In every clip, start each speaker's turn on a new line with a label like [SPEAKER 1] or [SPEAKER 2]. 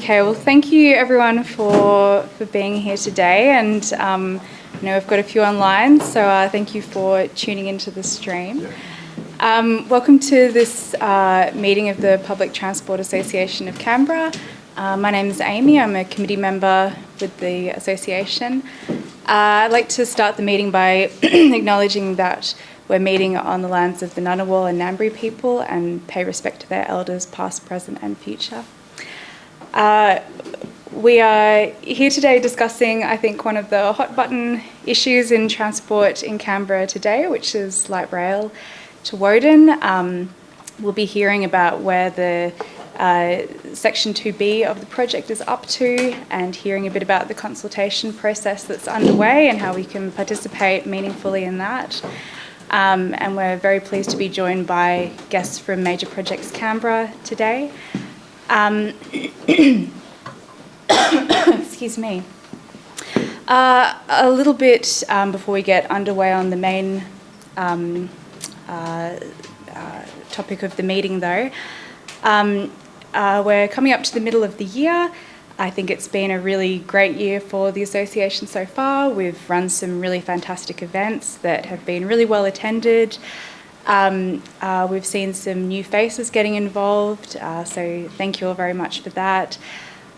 [SPEAKER 1] Okay, well, thank you everyone for being here today, and I know we've got a few online, so thank you for tuning into the stream. Welcome to this meeting of the Public Transport Association of Canberra. My name is Amy. I'm a committee member with the association. I'd like to start the meeting by acknowledging that we're meeting on the lands of the Ngunnawal and Ngambri people and pay respect to their elders past, present and future. We are here today discussing, I think, one of the hot button issues in transport in Canberra today, which is light rail to Woden. We'll be hearing about where the Section 2B of the project is up to and hearing a bit about the consultation process that's underway and how we can participate meaningfully in that. And we're very pleased to be joined by guests from Major Projects Canberra today. Excuse me. A little bit before we get underway on the main topic of the meeting, though. We're coming up to the middle of the year. I think it's been a really great year for the association so far. We've run some really fantastic events that have been really well attended. We've seen some new faces getting involved, so thank you all very much for that.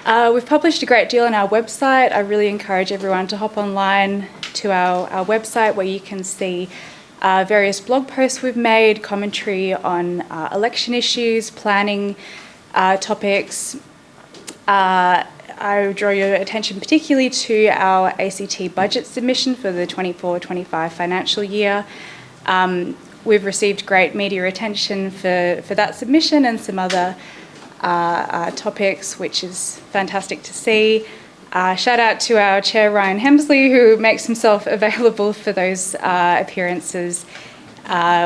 [SPEAKER 1] We've published a great deal on our website. I really encourage everyone to hop online to our website where you can see various blog posts we've made, commentary on election issues, planning topics. I draw your attention particularly to our ACT budget submission for the 24-25 financial year. We've received great media attention for that submission and some other topics, which is fantastic to see. Shout out to our chair, Ryan Hemsley, who makes himself available for those appearances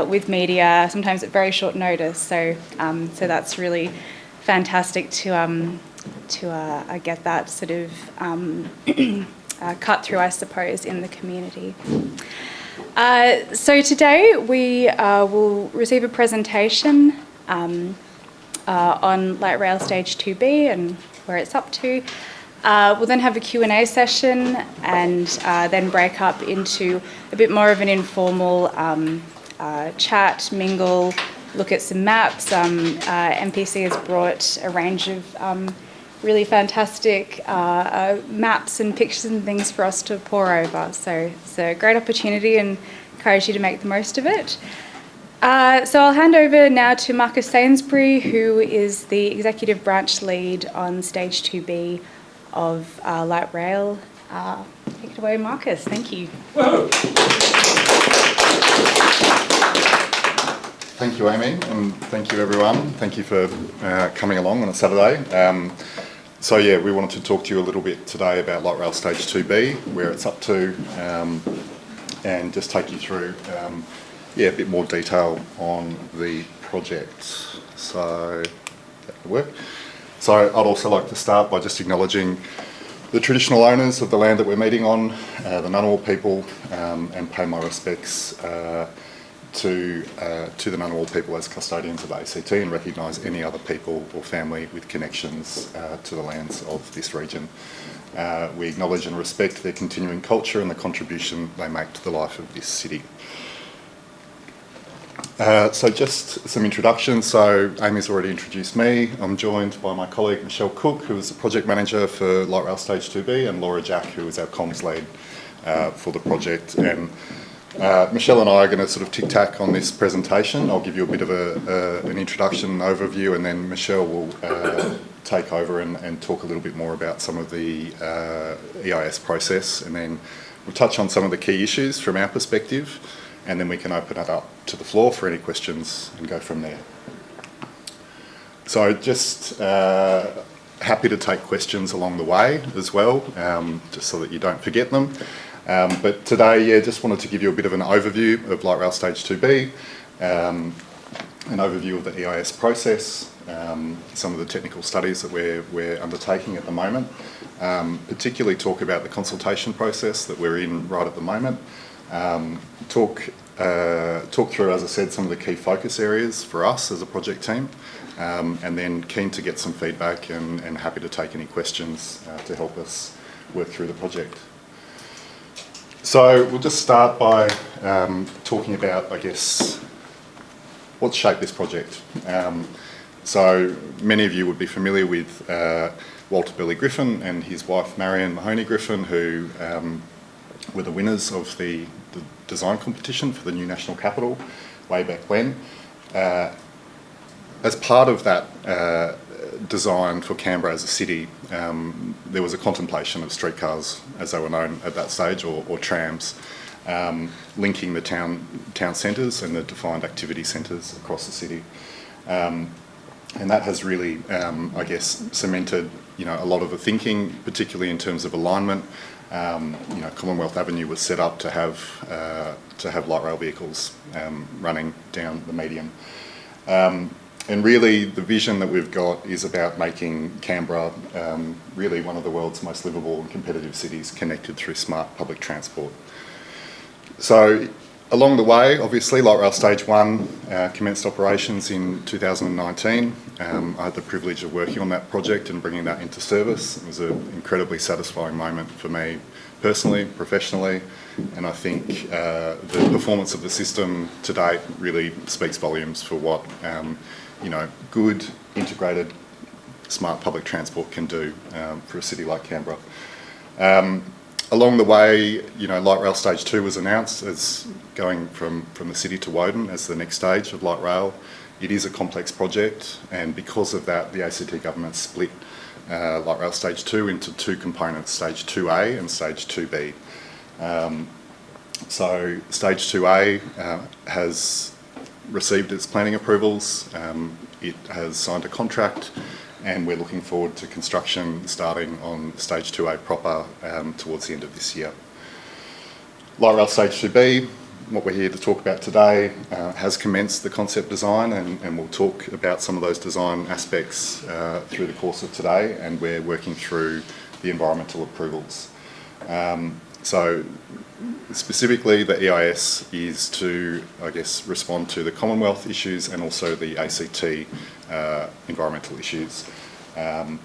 [SPEAKER 1] with media, sometimes at very short notice. So that's really fantastic to get that sort of cut through, I suppose, in the community. So today we will receive a presentation on light rail stage 2B and where it's up to. We'll then have a Q&A session and then break up into a bit more of an informal chat, mingle, look at some maps. MPC has brought a range of really fantastic maps and pictures and things for us to pore over. So it's a great opportunity and encourage you to make the most of it. So I'll hand over now to Marcus Sainsbury, who is the Executive Branch Lead on Stage 2B of Light Rail. Take it away, Marcus. Thank you.
[SPEAKER 2] Whoa. Thank you, Amy, and thank you, everyone. Thank you for coming along on a Saturday. So yeah, we wanted to talk to you a little bit today about Light Rail Stage 2B, where it's up to, and just take you through a bit more detail on the project. So that will work. So I'd also like to start by just acknowledging the traditional owners of the land that we're meeting on, the Ngunnawal people, and pay my respects to the Ngunnawal people as custodians of the ACT and recognise any other people or family with connections to the lands of this region. We acknowledge and respect their continuing culture and the contribution they make to the life of this city. So just some introductions. So Amy's already introduced me. I'm joined by my colleague Michelle Cook, who is the project manager for Light Rail Stage 2B, and Laura Jack, who is our comms lead for the project. And Michelle and I are going to sort of tic-tac on this presentation. I'll give you a bit of an introduction, overview, and then Michelle will take over and talk a little bit more about some of the EIS process, and then we'll touch on some of the key issues from our perspective, and then we can open it up to the floor for any questions and go from there. So just happy to take questions along the way as well, just so that you don't forget them. But today, just wanted to give you a bit of an overview of Light Rail Stage 2B, an overview of the EIS process, some of the technical studies that we're undertaking at the moment, particularly talk about the consultation process that we're in right at the moment, talk talk through, as I said, some of the key focus areas for us as a project team, and then keen to get some feedback and happy to take any questions to help us work through the project. So we'll just start by talking about, I guess, what's shaped this project. So many of you would be familiar with Walter Burley Griffin and his wife Marion Mahoney Griffin, who were the winners of the design competition for the new national capital way back when. As part of that design for Canberra as a city, there was a contemplation of streetcars, as they were known at that stage, or trams, linking the town centres and the defined activity centres across the city. And that has really, I guess, cemented, a lot of the thinking, particularly in terms of alignment. Commonwealth Avenue was set up to have light rail vehicles running down the median. And really, the vision that we've got is about making Canberra really one of the world's most livable and competitive cities, connected through smart public transport. So along the way, obviously, Light Rail Stage 1 commenced operations in 2019. I had the privilege of working on that project and bringing that into service. It was an incredibly satisfying moment for me personally, professionally, and I think the performance of the system to date really speaks volumes for what good, integrated, smart public transport can do for a city like Canberra. Along the way, Light Rail Stage 2 was announced as going from the city to Woden as the next stage of light rail. It is a complex project, and because of that, the ACT government split Light Rail Stage 2 into two components, Stage 2A and Stage 2B. So Stage 2A has received its planning approvals, it has signed a contract, and we're looking forward to construction starting on Stage 2A proper towards the end of this year. Light Rail Stage 2B, what we're here to talk about today, has commenced the concept design, and we'll talk about some of those design aspects through the course of today, and we're working through the environmental approvals. So specifically, the EIS is to, I guess, respond to the Commonwealth issues and also the ACT environmental issues. And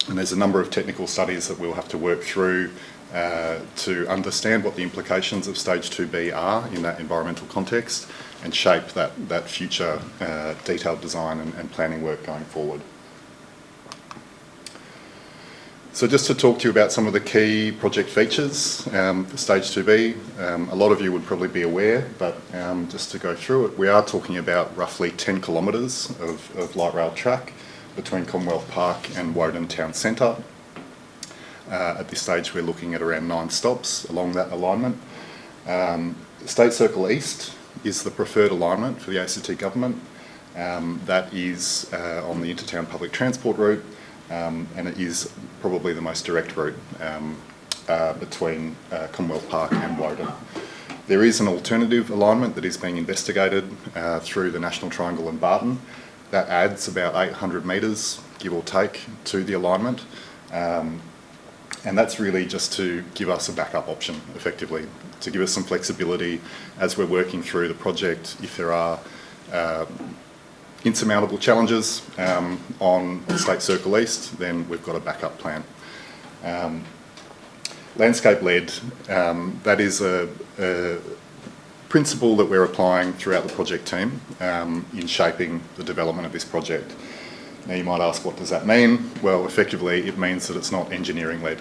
[SPEAKER 2] there's a number of technical studies that we'll have to work through to understand what the implications of Stage 2B are in that environmental context and shape that future detailed design and planning work going forward. So just to talk to you about some of the key project features for Stage 2B, a lot of you would probably be aware, but just to go through it, we are talking about roughly 10 kilometres of light rail track between Commonwealth Park and Woden Town Centre. At this stage, we're looking at around 9 stops along that alignment. State Circle East is the preferred alignment for the ACT government. That is on the intertown public transport route, and it is probably the most direct route between Commonwealth Park and Woden. There is an alternative alignment that is being investigated through the National Triangle and Barton. That adds about 800 metres, give or take, to the alignment. And that's really just to give us a backup option, effectively, to give us some flexibility as we're working through the project. If there are insurmountable challenges on State Circle East, then we've got a backup plan. Landscape-led, that is a principle that we're applying throughout the project team in shaping the development of this project. Now you might ask, what does that mean? Well, effectively it means that it's not engineering-led.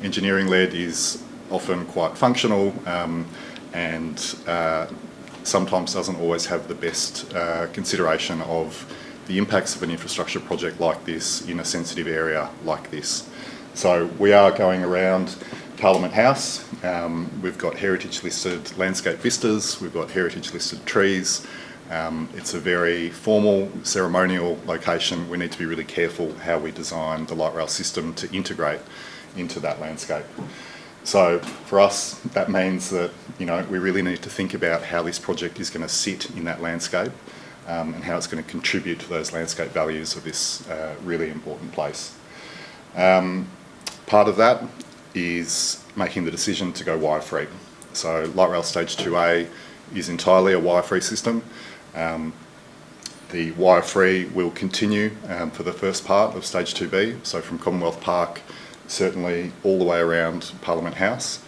[SPEAKER 2] Engineering-led is often quite functional and sometimes doesn't always have the best consideration of the impacts of an infrastructure project like this in a sensitive area like this. So we are going around Parliament House. We've got heritage listed landscape vistas, we've got heritage listed trees. It's a very formal, ceremonial location. We need to be really careful how we design the light rail system to integrate into that landscape. So for us, that means that we really need to think about how this project is going to sit in that landscape and how it's going to contribute to those landscape values of this really important place. Part of that is making the decision to go wire-free. So light rail stage 2A is entirely a wire-free system. The wire-free will continue for the first part of stage 2B, so from Commonwealth Park certainly all the way around Parliament House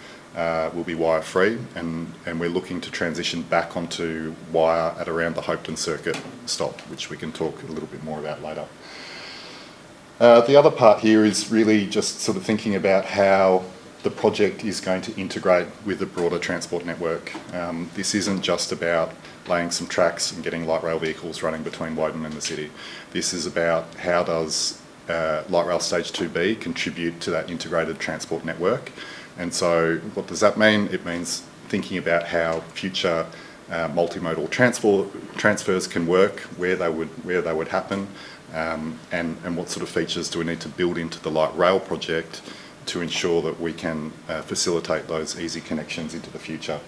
[SPEAKER 2] will be wire-free, and we're looking to transition back onto wire at around the Hopeton Circuit stop, which we can talk a little bit more about later. The other part here is really just sort of thinking about how the project is going to integrate with the broader transport network. This isn't just about laying some tracks and getting light rail vehicles running between Woden and the city. This is about how does light rail stage 2B contribute to that integrated transport network. And so what does that mean? It means thinking about how future multimodal transfers can work, where they would happen, and what sort of features do we need to build into the light rail project to ensure that we can facilitate those easy connections into the future.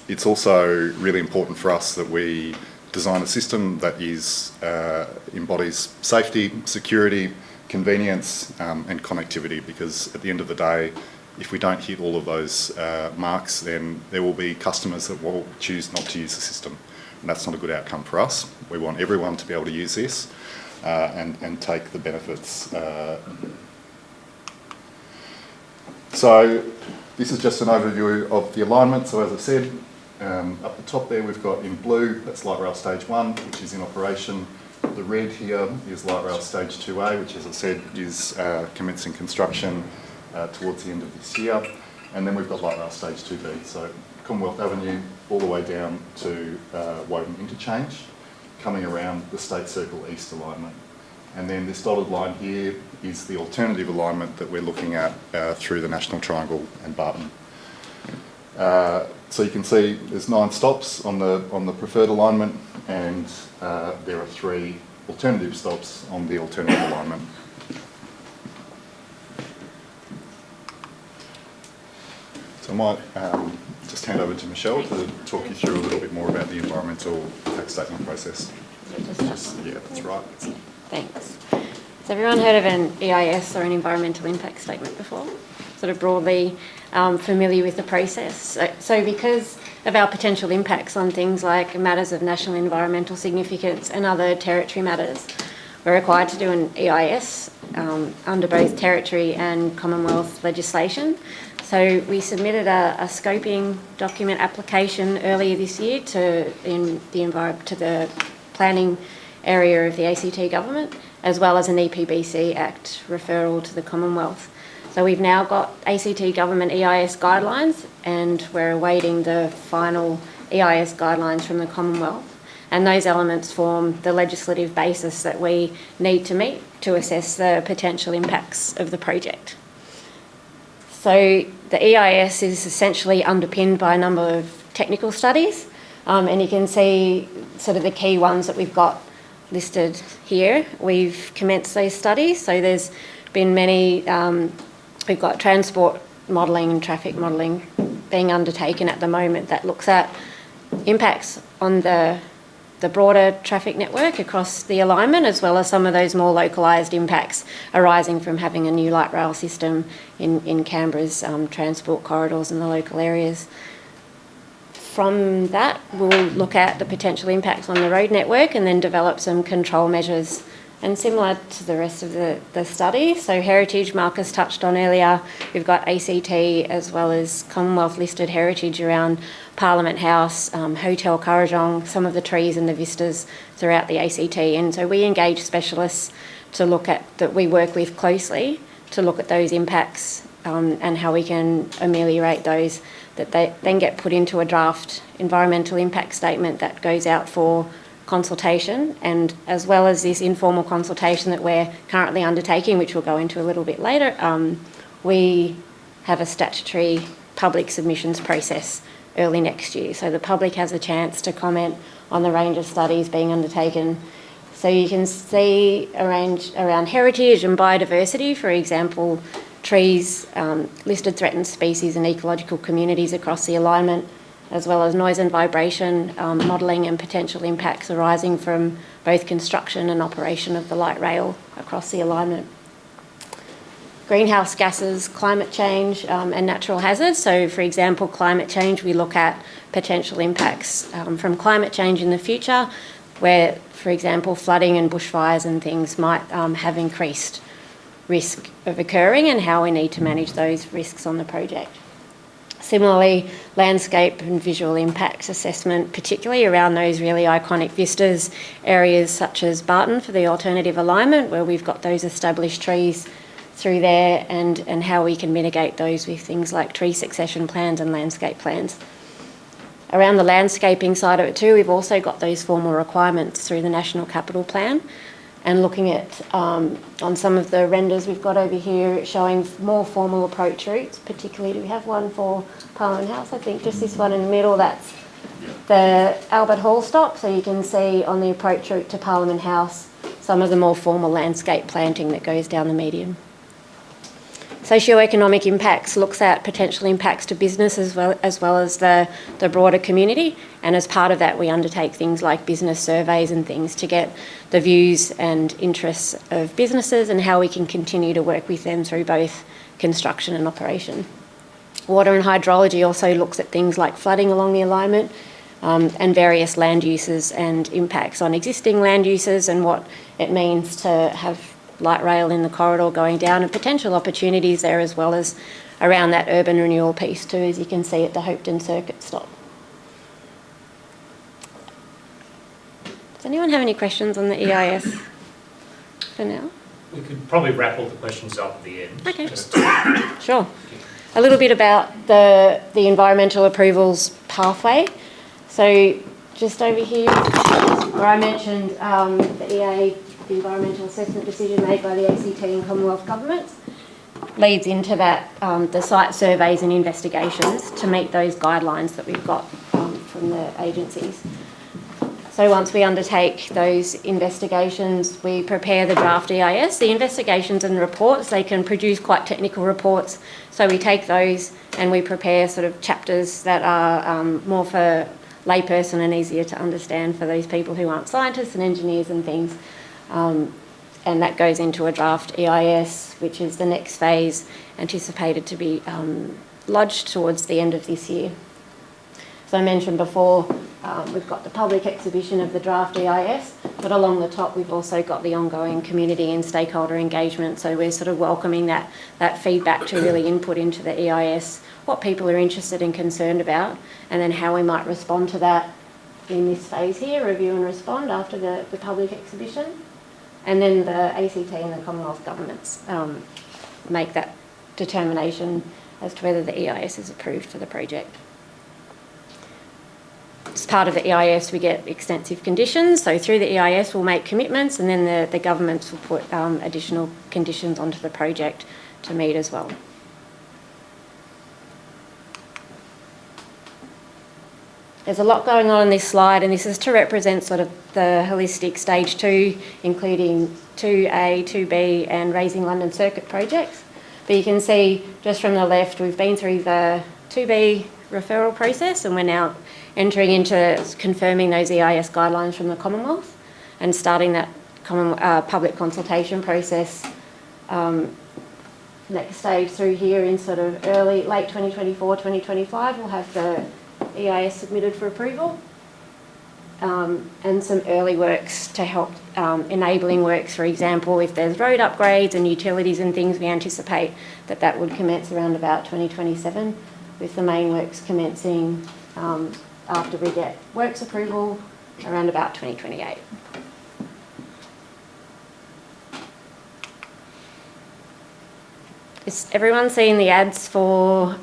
[SPEAKER 2] It's also really important for us that we design a system that embodies safety, security, convenience, and connectivity, because at the end of the day, if we don't hit all of those marks, then there will be customers that will choose not to use the system. And that's not a good outcome for us. We want everyone to be able to use this and take the benefits. So this is just an overview of the alignment. So as I said, up the top there we've got in blue, that's light rail stage 1, which is in operation. The red here is light rail stage 2A, which as I said is commencing construction towards the end of this year. And then we've got light rail stage 2B, so Commonwealth Avenue all the way down to Woden Interchange, coming around the State Circle East alignment. And then this dotted line here is the alternative alignment that we're looking at through the National Triangle and Barton. So you can see there's 9 stops on the preferred alignment, and there are 3 alternative stops on the alternative alignment. So I might just hand over to Michelle to talk you through a little bit more about the environmental impact statement process. Yeah, that's right.
[SPEAKER 3] Thanks. Has everyone heard of an EIS or an environmental impact statement before? Sort of broadly familiar with the process. So because of our potential impacts on things like matters of national environmental significance and other territory matters, we're required to do an EIS under both territory and Commonwealth legislation. So we submitted a scoping document application earlier this year to the planning area of the ACT government, as well as an EPBC Act referral to the Commonwealth. So we've now got ACT government EIS guidelines, and we're awaiting the final EIS guidelines from the Commonwealth. And those elements form the legislative basis that we need to meet to assess the potential impacts of the project. So the EIS is essentially underpinned by a number of technical studies, and you can see sort of the key ones that we've got listed here. We've commenced those studies, so there's been many, we've got transport modelling and traffic modelling being undertaken at the moment that looks at impacts on the broader traffic network across the alignment, as well as some of those more localised impacts arising from having a new light rail system in Canberra's transport corridors in the local areas. From that, we'll look at the potential impacts on the road network and then develop some control measures. And similar to the rest of the study, so heritage, Marcus touched on earlier, we've got ACT as well as Commonwealth listed heritage around Parliament House, Hotel Kurrajong, some of the trees and the vistas throughout the ACT. And so we engage specialists to look at, that we work with closely, to look at those impacts and how we can ameliorate those, that they then get put into a draft environmental impact statement that goes out for consultation, and as well as this informal consultation that we're currently undertaking, which we'll go into a little bit later, we have a statutory public submissions process early next year. So the public has a chance to comment on the range of studies being undertaken. So you can see around heritage and biodiversity, for example, trees, listed threatened species and ecological communities across the alignment, as well as noise and vibration modelling and potential impacts arising from both construction and operation of the light rail across the alignment. greenhouse gases, climate change, and natural hazards. So, for example, climate change, we look at potential impacts from climate change in the future, where, for example, flooding and bushfires and things might have increased risk of occurring, and how we need to manage those risks on the project. Similarly, landscape and visual impacts assessment, particularly around those really iconic vistas, areas such as Barton for the alternative alignment, where we've got those established trees through there, and how we can mitigate those with things like tree succession plans and landscape plans. Around the landscaping side of it too, we've also got those formal requirements through the National Capital Plan, and looking at, on some of the renders we've got over here, showing more formal approach routes. Particularly, do we have one for Parliament House? I think just this one in the middle, that's the Albert Hall stop. So you can see on the approach route to Parliament House some of the more formal landscape planting that goes down the median. Socioeconomic impacts looks at potential impacts to business as well as the broader community, and as part of that we undertake things like business surveys and things to get the views and interests of businesses and how we can continue to work with them through both construction and operation. Water and hydrology also looks at things like flooding along the alignment, and various land uses and impacts on existing land uses, and what it means to have light rail in the corridor going down, and potential opportunities there, as well as around that urban renewal piece too, as you can see at the Hopeton Circuit stop. Does anyone have any questions on the EIS for now?
[SPEAKER 4] We could probably wrap all the questions up at the end.
[SPEAKER 3] Okay. Sure. A little bit about the environmental approvals pathway. So just over here, where I mentioned the EA, the environmental assessment decision made by the ACT and Commonwealth governments, leads into that, the site surveys and investigations to meet those guidelines that we've got from the agencies. So once we undertake those investigations, we prepare the draft EIS. The investigations and reports, they can produce quite technical reports. So we take those and we prepare sort of chapters that are more for layperson and easier to understand for those people who aren't scientists and engineers and things. And that goes into a draft EIS, which is the next phase, anticipated to be lodged towards the end of this year. So I mentioned before, we've got the public exhibition of the draft EIS, but along the top we've also got the ongoing community and stakeholder engagement. So we're sort of welcoming that feedback to really input into the EIS, what people are interested and concerned about, and then how we might respond to that in this phase here, review and respond after the public exhibition. And then the ACT and the Commonwealth governments make that determination as to whether the EIS is approved for the project. As part of the EIS, we get extensive conditions. So through the EIS, we'll make commitments, and then the governments will put additional conditions onto the project to meet as well. There's a lot going on this slide, and this is to represent sort of the holistic stage 2, including 2A, 2B and Raising London Circuit projects. But you can see just from the left, we've been through the 2B referral process, and we're now entering into confirming those EIS guidelines from the Commonwealth and starting that public consultation process. Next stage through here in sort of late 2024, 2025, we'll have the EIS submitted for approval, and some early works to help enabling works. For example, if there's road upgrades and utilities and things, we anticipate that would commence around about 2027, with the main works commencing after we get works approval around about 2028. Is everyone seeing the ads for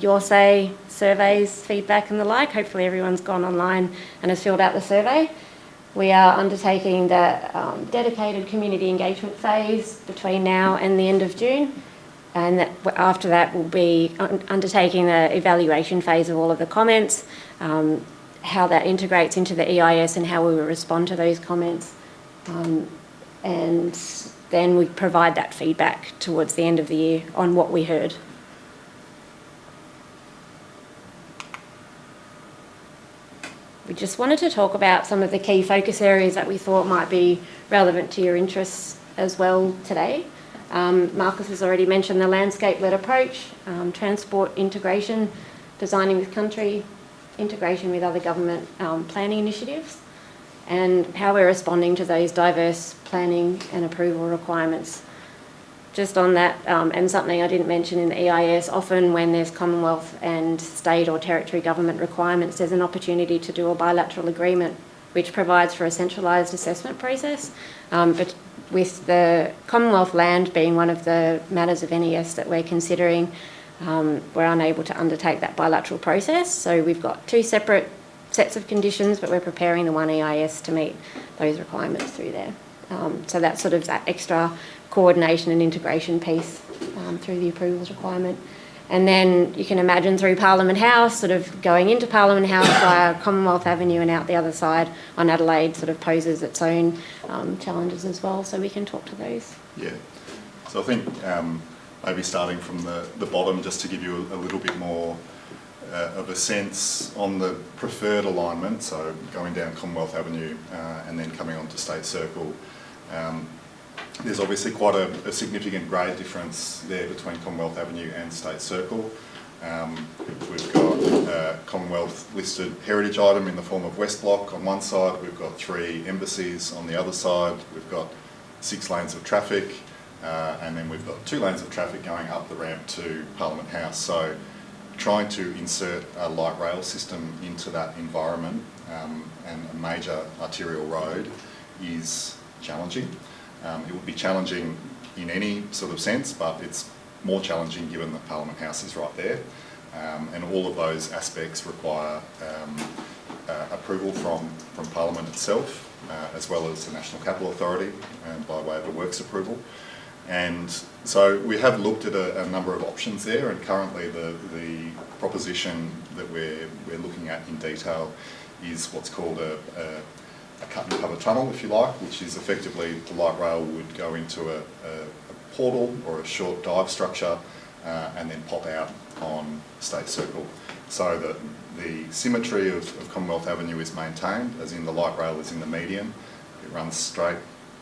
[SPEAKER 3] Your Say, surveys, feedback and the like? Hopefully everyone's gone online and has filled out the survey. We are undertaking the dedicated community engagement phase between now and the end of June, and after that we'll be undertaking the evaluation phase of all of the comments, how that integrates into the EIS and how we will respond to those comments, and then we provide that feedback towards the end of the year on what we heard. We just wanted to talk about some of the key focus areas that we thought might be relevant to your interests as well today. Marcus has already mentioned the landscape-led approach, transport integration, designing with country, integration with other government planning initiatives, and how we're responding to those diverse planning and approval requirements. Just on that, and something I didn't mention in the EIS, often when there's Commonwealth and state or territory government requirements, there's an opportunity to do a bilateral agreement which provides for a centralised assessment process. But with the Commonwealth land being one of the matters of NES that we're considering, we're unable to undertake that bilateral process. So we've got two separate sets of conditions, but we're preparing the one EIS to meet those requirements through there. So that's sort of that extra coordination and integration piece through the approvals requirement. And then you can imagine through Parliament House, sort of going into Parliament House via Commonwealth Avenue and out the other side on Adelaide sort of poses its own challenges as well. So we can talk to those.
[SPEAKER 2] Yeah. So I think maybe starting from the bottom, just to give you a little bit more of a sense on the preferred alignment, so going down Commonwealth Avenue and then coming on to State Circle. There's obviously quite a significant grade difference there between Commonwealth Avenue and State Circle. We've got a Commonwealth listed heritage item in the form of West Block on one side, we've got 3 embassies on the other side, we've got 6 lanes of traffic, and then we've got 2 lanes of traffic going up the ramp to Parliament House. So trying to insert a light rail system into that environment and a major arterial road is challenging. It would be challenging in any sort of sense, but it's more challenging given that Parliament House is right there. And all of those aspects require approval from Parliament itself, as well as the National Capital Authority by way of a works approval. And so we have looked at a number of options there, and currently the proposition that we're looking at in detail is what's called a cut and cover tunnel, if you like, which is effectively the light rail would go into a portal or a short dive structure and then pop out on State Circle, so that the symmetry of Commonwealth Avenue is maintained, as in the light rail is in the median, it runs straight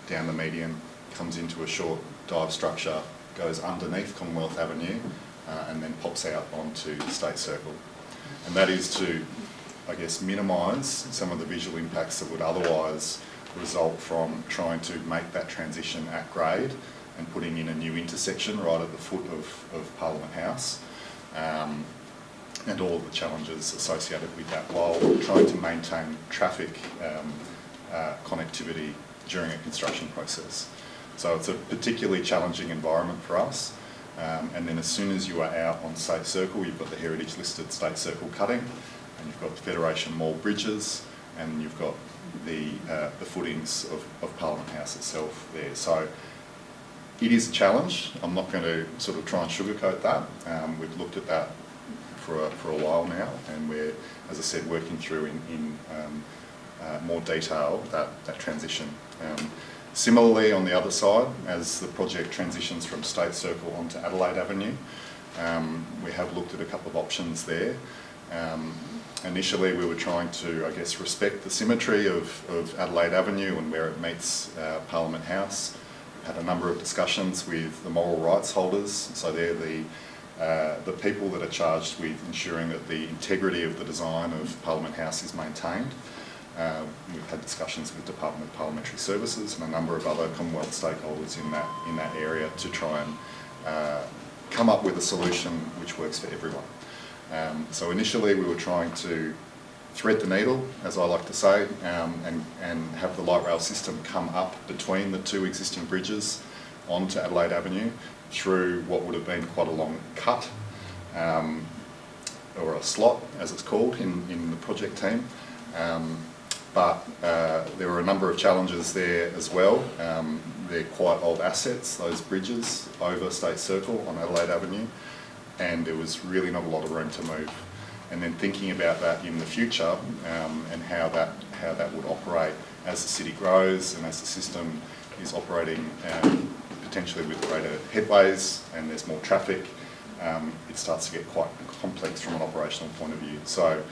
[SPEAKER 2] down the median, comes into a short dive structure, goes underneath Commonwealth Avenue and then pops out onto State Circle. And that is to, I guess, minimise some of the visual impacts that would otherwise result from trying to make that transition at grade and putting in a new intersection right at the foot of Parliament House, and all of the challenges associated with that, while trying to maintain traffic connectivity during a construction process. So it's a particularly challenging environment for us. And then as soon as you are out on State Circle, you've got the heritage listed State Circle cutting, and you've got the Federation Mall bridges, and you've got the footings of Parliament House itself there. So it is a challenge. I'm not going to sort of try and sugarcoat that. We've looked at that for a while now, and we're, as I said, working through in more detail that transition. Similarly, on the other side, as the project transitions from State Circle onto Adelaide Avenue, we have looked at a couple of options there. Initially, we were trying to, I guess, respect the symmetry of Adelaide Avenue and where it meets Parliament House. Had a number of discussions with the moral rights holders, so they're the people that are charged with ensuring that the integrity of the design of Parliament House is maintained. We've had discussions with Department of Parliamentary Services and a number of other Commonwealth stakeholders in that area to try and come up with a solution which works for everyone. So initially we were trying to thread the needle, as I like to say, and have the light rail system come up between the 2 existing bridges onto Adelaide Avenue through what would have been quite a long cut, or a slot as it's called in the project team. But there were a number of challenges there as well. They're quite old assets, those bridges over State Circle on Adelaide Avenue, and there was really not a lot of room to move. And then thinking about that in the future, and how that would operate as the city grows and as the system is operating potentially with greater headways and there's more traffic, it starts to get quite complex from an operational point of view. So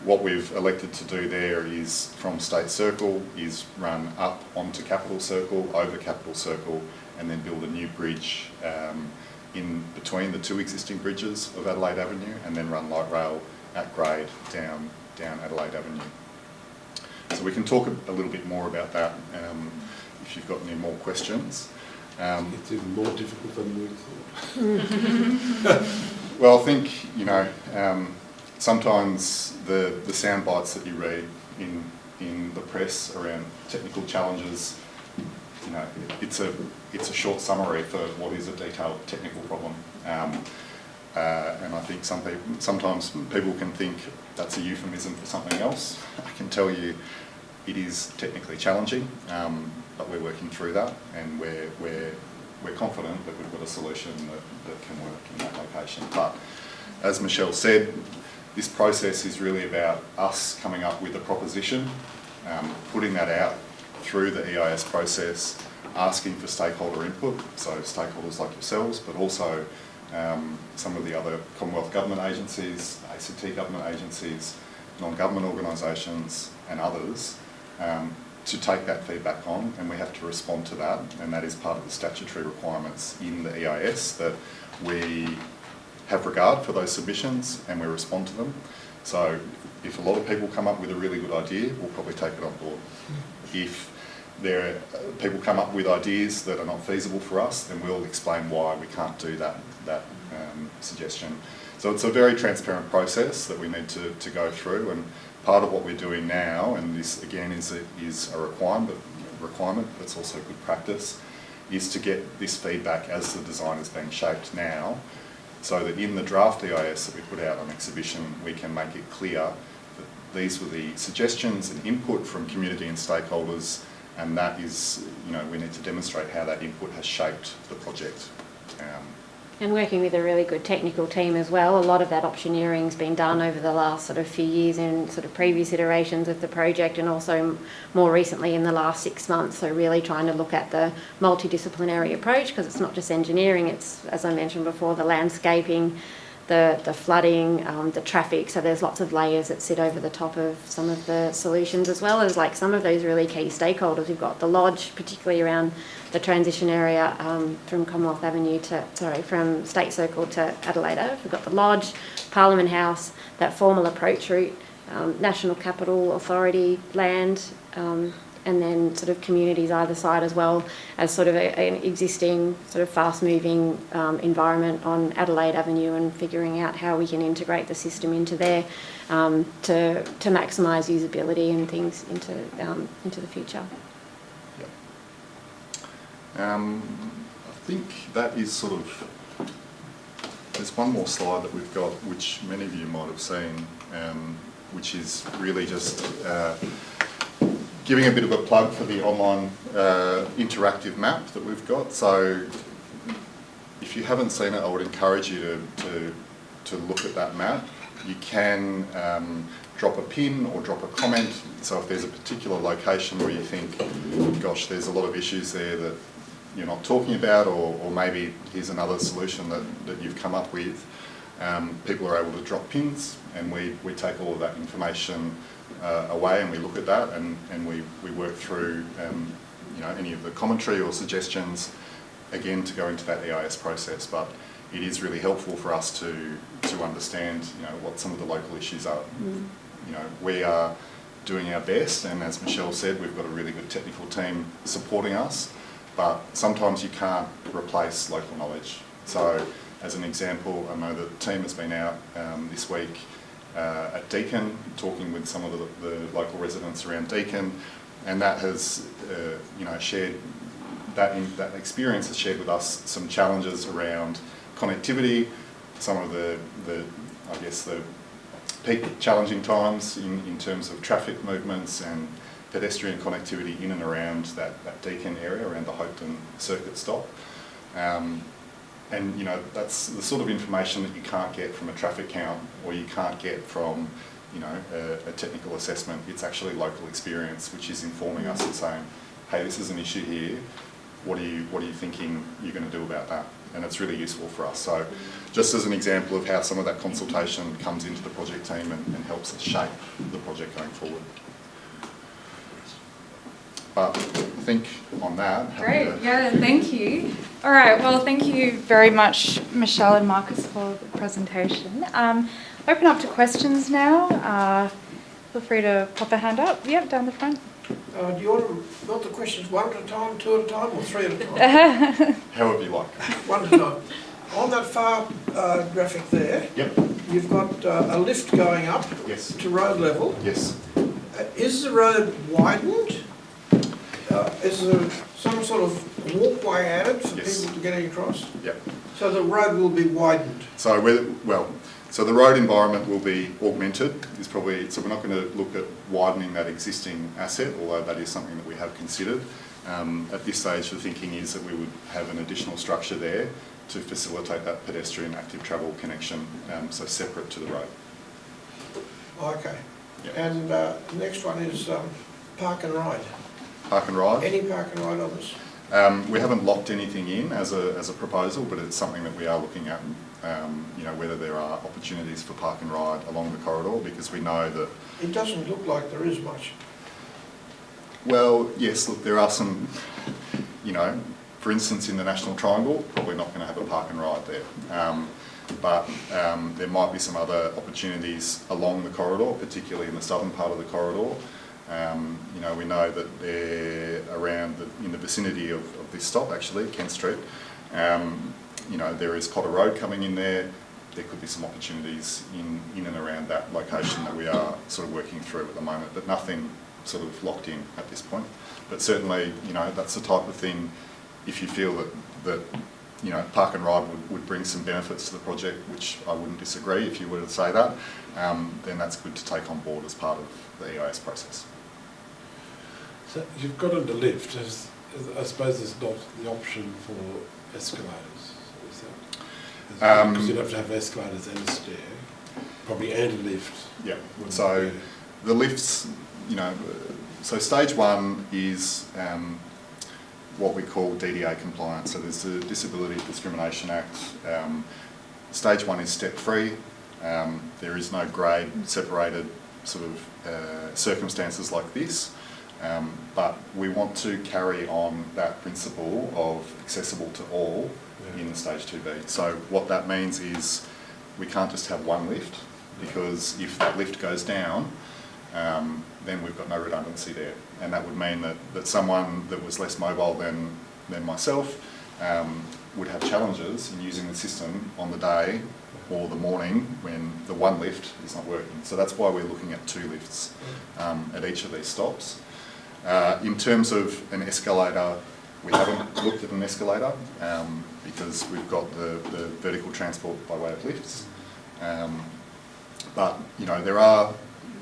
[SPEAKER 2] what we've elected to do there is from State Circle is run up onto Capital Circle, over Capital Circle, and then build a new bridge in between the two existing bridges of Adelaide Avenue, and then run light rail at grade down Adelaide Avenue. So we can talk a little bit more about that if you've got any more questions.
[SPEAKER 5] It's even more difficult than we thought.
[SPEAKER 2] Well, I think, you know, sometimes the sound bites that you read in the press around technical challenges, you know, it's a short summary for what is a detailed technical problem. And I think sometimes people can think that's a euphemism for something else. I can tell you it is technically challenging, but we're working through that, and we're confident that we've got a solution that can work in that location. But as Michelle said, this process is really about us coming up with a proposition, putting that out through the EIS process, asking for stakeholder input, so stakeholders like yourselves, but also some of the other Commonwealth government agencies, ACT government agencies, non-government organisations and others, to take that feedback on, and we have to respond to that, and that is part of the statutory requirements in the EIS, that we have regard for those submissions and we respond to them. So if a lot of people come up with a really good idea, we'll probably take it on board. If people come up with ideas that are not feasible for us, then we'll explain why we can't do that suggestion. So it's a very transparent process that we need to go through, and part of what we're doing now, and this again is a requirement, but it's also good practice, is to get this feedback as the design is being shaped now, so that in the draft EIS that we put out on exhibition, we can make it clear that these were the suggestions and input from community and stakeholders, and that is, you know, we need to demonstrate how that input has shaped the project.
[SPEAKER 3] And working with a really good technical team as well. A lot of that optioneering's been done over the last sort of few years in sort of previous iterations of the project, and also more recently in the last 6 months. So really trying to look at the multidisciplinary approach, because it's not just engineering, it's, as I mentioned before, the landscaping, the flooding, the traffic. So there's lots of layers that sit over the top of some of the solutions, as well as like some of those really key stakeholders. We've got the lodge, particularly around the transition area from Commonwealth Avenue from State Circle to Adelaide Ave. We've got the lodge, Parliament House, that formal approach route, National Capital Authority land, and then sort of communities either side, as well as sort of an existing sort of fast-moving environment on Adelaide Avenue, and figuring out how we can integrate the system into there to maximise usability and things into the future.
[SPEAKER 2] I think that is sort of, there's one more slide that we've got, which many of you might have seen, which is really just giving a bit of a plug for the online interactive map that we've got. So if you haven't seen it, I would encourage you to look at that map. You can drop a pin or drop a comment. So if there's a particular location where you think, gosh, there's a lot of issues there that you're not talking about, or maybe here's another solution that you've come up with, people are able to drop pins, and we take all of that information away, and we look at that, and we work through you know, any of the commentary or suggestions, again, to go into that EIS process. But it is really helpful for us to understand, you know, what some of the local issues are. You know, we are doing our best, and as Michelle said, we've got a really good technical team supporting us, but sometimes you can't replace local knowledge. So as an example, I know that the team has been out this week at Deakin, talking with some of the local residents around Deakin, and that has, you know, shared that experience has shared with us some challenges around connectivity, some of the I guess the peak challenging times in terms of traffic movements and pedestrian connectivity in and around that Deakin area, around the Hopetoun circuit stop. And you know, that's the sort of information that you can't get from a traffic count, or you can't get from, you know, a technical assessment. It's actually local experience which is informing us and saying, hey, this is an issue here. What are you thinking you're going to do about that? and it's really useful for us. So just as an example of how some of that consultation comes into the project team and helps us shape the project going forward. But I think on that...
[SPEAKER 1] Great, yeah, thank you. All right, well, thank you very much, Michelle and Marcus, for the presentation. Open up to questions now. Feel free to pop a hand up. Yep, down the front.
[SPEAKER 6] Do you want the questions one at a time, two at a time, or three at a time?
[SPEAKER 2] However you like.
[SPEAKER 6] One at a time. On that far graphic there,
[SPEAKER 2] Yep.
[SPEAKER 6] you've got a lift going up
[SPEAKER 2] Yes.
[SPEAKER 6] to road level.
[SPEAKER 2] Yes.
[SPEAKER 6] Is the road widened? Is there some sort of walkway added for
[SPEAKER 2] Yes.
[SPEAKER 6] people to getting across?
[SPEAKER 2] Yep.
[SPEAKER 6] So the road will be widened.
[SPEAKER 2] So so the road environment will be augmented. So we're not going to look at widening that existing asset, although that is something that we have considered. At this stage, the thinking is that we would have an additional structure there to facilitate that pedestrian active travel connection, so separate to the road.
[SPEAKER 6] Okay.
[SPEAKER 2] Yep.
[SPEAKER 6] And the next one is park and ride.
[SPEAKER 2] Park and ride.
[SPEAKER 6] Any park and ride on this?
[SPEAKER 2] We haven't locked anything in as a proposal, but it's something that we are looking at. Whether there are opportunities for park and ride along the corridor, because we know that...
[SPEAKER 6] It doesn't look like there is much.
[SPEAKER 2] Well, yes, look, there are some, for instance, in the National Triangle, probably not going to have a park and ride there. But there might be some other opportunities along the corridor, particularly in the southern part of the corridor. We know that they're in the vicinity of this stop, actually, Kent Street. There is Cotter Road coming in there. There could be some opportunities in and around that location that we are sort of working through at the moment, but nothing sort of locked in at this point. But certainly, that's the type of thing, if you feel that park and ride would bring some benefits to the project, which I wouldn't disagree if you were to say that, then that's good to take on board as part of the EIS process.
[SPEAKER 5] So you've got in the lift, I suppose there's not the option for escalators, is that? Because you'd have to have escalators and a stair, probably and a lift.
[SPEAKER 2] Yeah, so the lifts, so stage one is what we call DDA compliance. So there's the Disability Discrimination Act. Stage one is step free. There is no grade separated sort of circumstances like this. But we want to carry on that principle of accessible to all in the stage 2B. So what that means is we can't just have one lift, because if that lift goes down, then we've got no redundancy there. And that would mean that someone that was less mobile than myself would have challenges in using the system on the day or the morning when the one lift is not working. So that's why we're looking at two lifts at each of these stops. In terms of an escalator, we haven't looked at an escalator because we've got the vertical transport by way of lifts. But there are,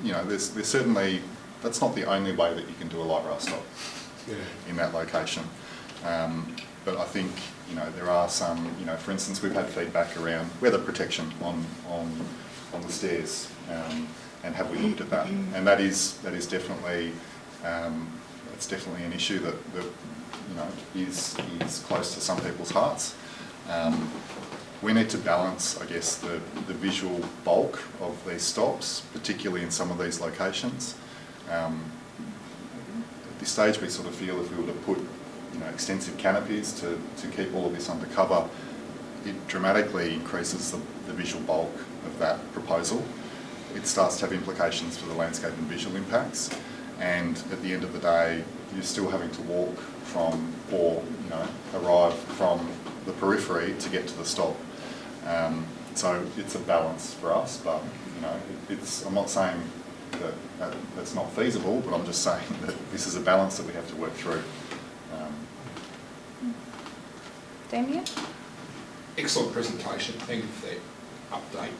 [SPEAKER 2] there's certainly, that's not the only way that you can do a light rail stop in that location. But I think there are some, for instance, we've had feedback around weather protection on the stairs, and have we looked at that? And that is definitely it's definitely an issue that is close to some people's hearts. We need to balance, I guess, the visual bulk of these stops, particularly in some of these locations. At this stage, we sort of feel if we were to put extensive canopies to keep all of this under cover, it dramatically increases the visual bulk of that proposal. It starts to have implications for the landscape and visual impacts, and at the end of the day, you're still having to walk from or arrive from the periphery to get to the stop. So it's a balance for us, but I'm not saying that that's not feasible, but I'm just saying that this is a balance that we have to work through.
[SPEAKER 1] Damien?
[SPEAKER 7] Excellent presentation. Thank you for that update.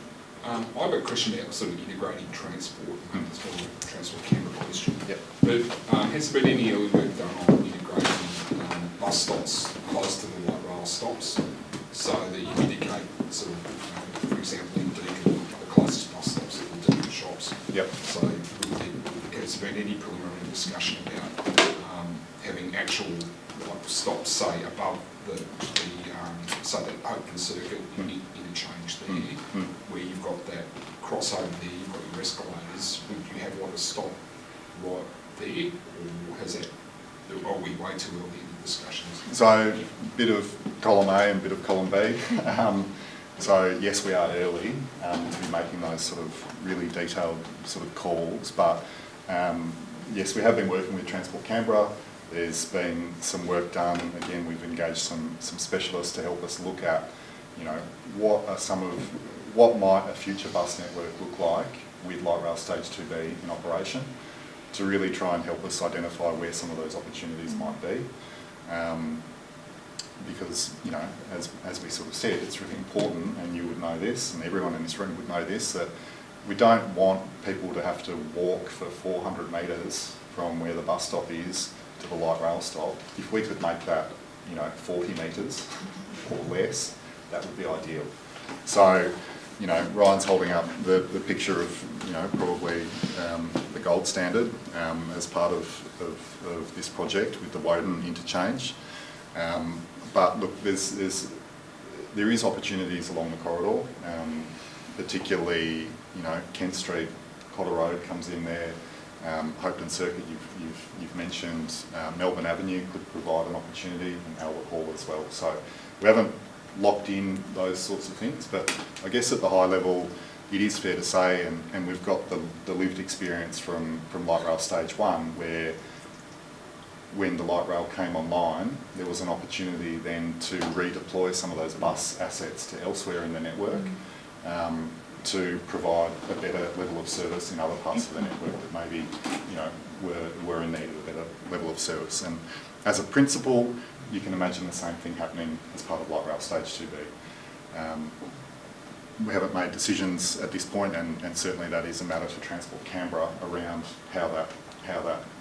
[SPEAKER 7] I have a question about sort of integrating transport. It's more of a Transport Canberra question.
[SPEAKER 2] Yep.
[SPEAKER 7] But has there been any early work done on integrating bus stops close to the light rail stops, so that you indicate sort of, for example, in Deakin, the closest bus stops are the Deakin shops.
[SPEAKER 2] Yep.
[SPEAKER 7] So has there been any preliminary discussion about having actual like stops, say, above the so that open circuit interchange there, where you've got that crossover there, you've got your escalators. Would you have like a stop right there, or has that? Are we way too early in the discussions?
[SPEAKER 2] So, bit of column A and bit of column B. So yes, we are early to be making those sort of really detailed sort of calls, but yes, we have been working with Transport Canberra. There's been some work done. Again, we've engaged some specialists to help us look at, you know, what might a future bus network look like with light rail stage 2B in operation, to really try and help us identify where some of those opportunities might be. Because, you know, as we sort of said, it's really important, and you would know this, and everyone in this room would know this, that we don't want people to have to walk for 400 metres from where the bus stop is to the light rail stop. If we could make that, you know, 40 metres or less, that would be ideal. So, you know, Ryan's holding up the picture of, you know, probably the gold standard as part of this project with the Woden interchange. But look, there is opportunities along the corridor, particularly, you know, Kent Street, Cotter Road comes in there. Hopeton Circuit, you've mentioned. Melbourne Avenue could provide an opportunity, and Albert Hall as well. So we haven't locked in those sorts of things, but I guess at the high level, it is fair to say, and we've got the lived experience from light rail stage 1, where when the light rail came online, there was an opportunity then to redeploy some of those bus assets to elsewhere in the network, to provide a better level of service in other parts of the network that maybe, you know, were in need of a better level of service. And as a principle, you can imagine the same thing happening as part of light rail stage 2B. We haven't made decisions at this point, and certainly that is a matter for Transport Canberra around how that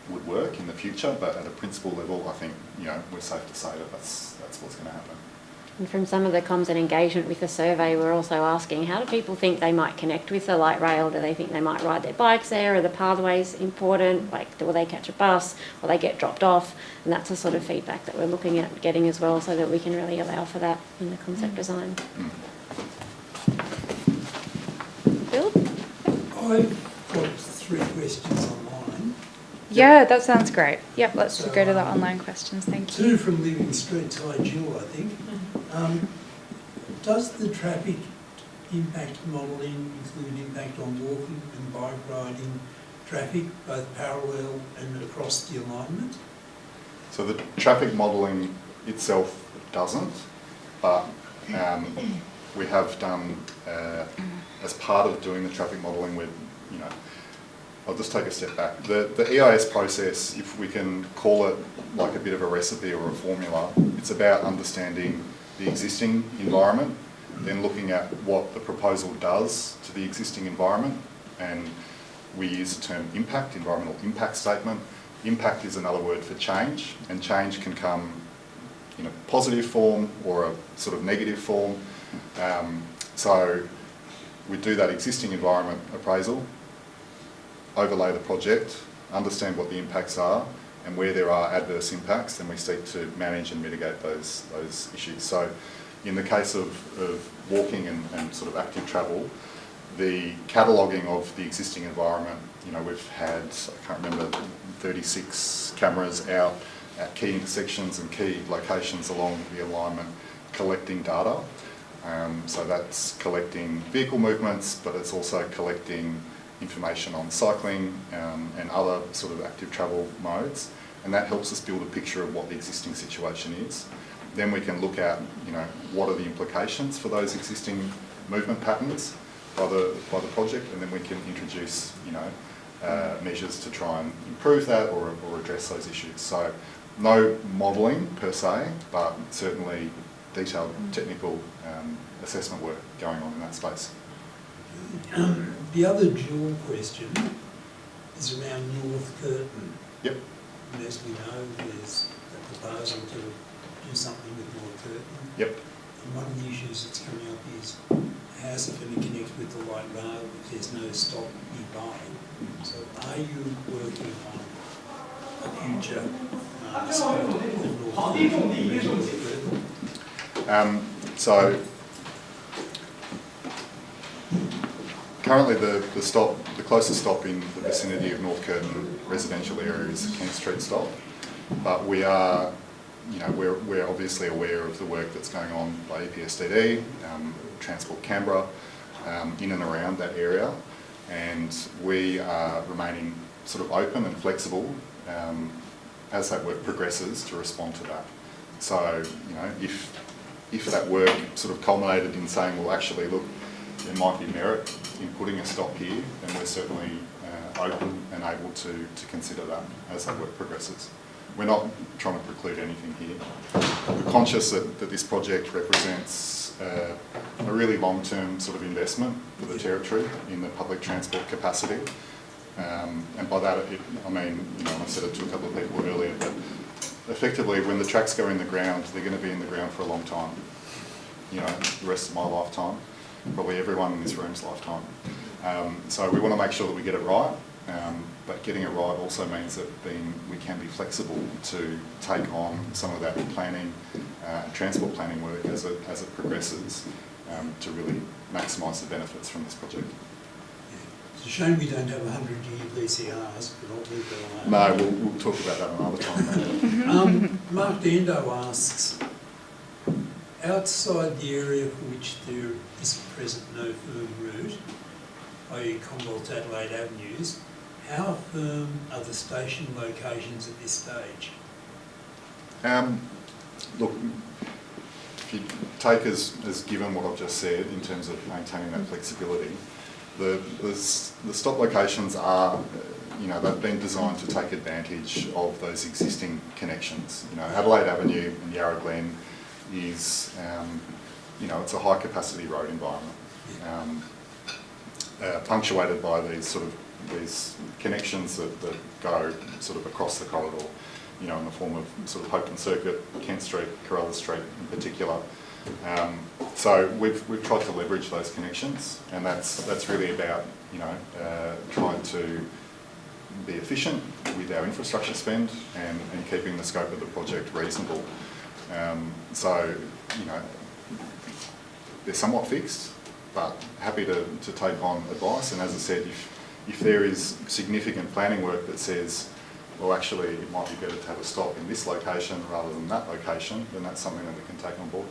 [SPEAKER 2] would work in the future. But at a principle level, I think, you know, we're safe to say that that's what's going to happen.
[SPEAKER 3] And from some of the comms and engagement with the survey, we're also asking, how do people think they might connect with the light rail? Do they think they might ride their bikes there? Are the pathways important? Like, will they catch a bus? Will they get dropped off? And that's the sort of feedback that we're looking at getting as well, so that we can really allow for that in the concept design. Bill?
[SPEAKER 8] I've got 3 questions online.
[SPEAKER 1] Yeah, that sounds great. Yep, let's go to the online questions. Thank you.
[SPEAKER 8] 2 from Living Street to Jill, I think. Does the traffic impact modelling include impact on walking and bike riding traffic, both parallel and across the alignment?
[SPEAKER 2] So the traffic modelling itself doesn't, but we have done, as part of doing the traffic modelling with, you know, I'll just take a step back. The EIS process, if we can call it like a bit of a recipe or a formula, it's about understanding the existing environment, then looking at what the proposal does to the existing environment, and we use the term impact, environmental impact statement. Impact is another word for change, and change can come in a positive form or a sort of negative form. So we do that existing environment appraisal, overlay the project, understand what the impacts are, and where there are adverse impacts, then we seek to manage and mitigate those issues. So in the case of walking and sort of active travel, the cataloguing of the existing environment, you know, we've had, I can't remember, 36 cameras out at key intersections and key locations along the alignment collecting data. So that's collecting vehicle movements, but it's also collecting information on cycling and other sort of active travel modes, and that helps us build a picture of what the existing situation is. Then we can look at, you know, what are the implications for those existing movement patterns by the project, and then we can introduce, you know, measures to try and improve that or address those issues. So no modelling per se, but certainly detailed technical assessment work going on in that space.
[SPEAKER 8] The other dual question is around North Curtin.
[SPEAKER 2] Yep.
[SPEAKER 8] And as we know, there's a proposal to do something with North Curtin.
[SPEAKER 2] Yep.
[SPEAKER 8] And one of the issues that's coming up is how's it going to connect with the light rail if there's no stop nearby? So are you working on future scope of the North Curtin?
[SPEAKER 2] So currently the closest stop in the vicinity of North Curtin residential area is Kent Street stop, but we are, we're obviously aware of the work that's going on by EPSDD, Transport Canberra, in and around that area, and we are remaining sort of open and flexible as that work progresses to respond to that. So, if that work sort of culminated in saying, well, actually, look, there might be merit in putting a stop here, then we're certainly open and able to consider that as that work progresses. We're not trying to preclude anything here. We're conscious that this project represents a really long-term sort of investment for the Territory in the public transport capacity. And by that, I mean, I said it to a couple of people earlier, but effectively, when the tracks go in the ground, they're going to be in the ground for a long time. The rest of my lifetime, probably everyone in this room's lifetime. So we want to make sure that we get it right, but getting it right also means that we can be flexible to take on some of that planning, transport planning work as it progresses, to really maximise the benefits from this project.
[SPEAKER 8] It's a shame we don't have 100-year VCRs, but I'll leave that alone.
[SPEAKER 2] No, we'll talk about that another time.
[SPEAKER 8] Mark Dando asks, outside the area for which there is at present no firm route, i.e. Commonwealth Adelaide Avenues, how firm are the station locations at this stage?
[SPEAKER 2] Look, if you take as given what I've just said in terms of maintaining that flexibility, the stop locations are, they've been designed to take advantage of those existing connections. Adelaide Avenue and Yarra Glen is, it's a high capacity road environment, punctuated by these connections that go sort of across the corridor, in the form of sort of Hope and Circuit, Kent Street, Corella Street in particular. So we've tried to leverage those connections, and that's really about trying to be efficient with our infrastructure spend and keeping the scope of the project reasonable. So they're somewhat fixed, but happy to take on advice. And as I said, if there is significant planning work that says, well, actually, it might be better to have a stop in this location rather than that location, then that's something that we can take on board.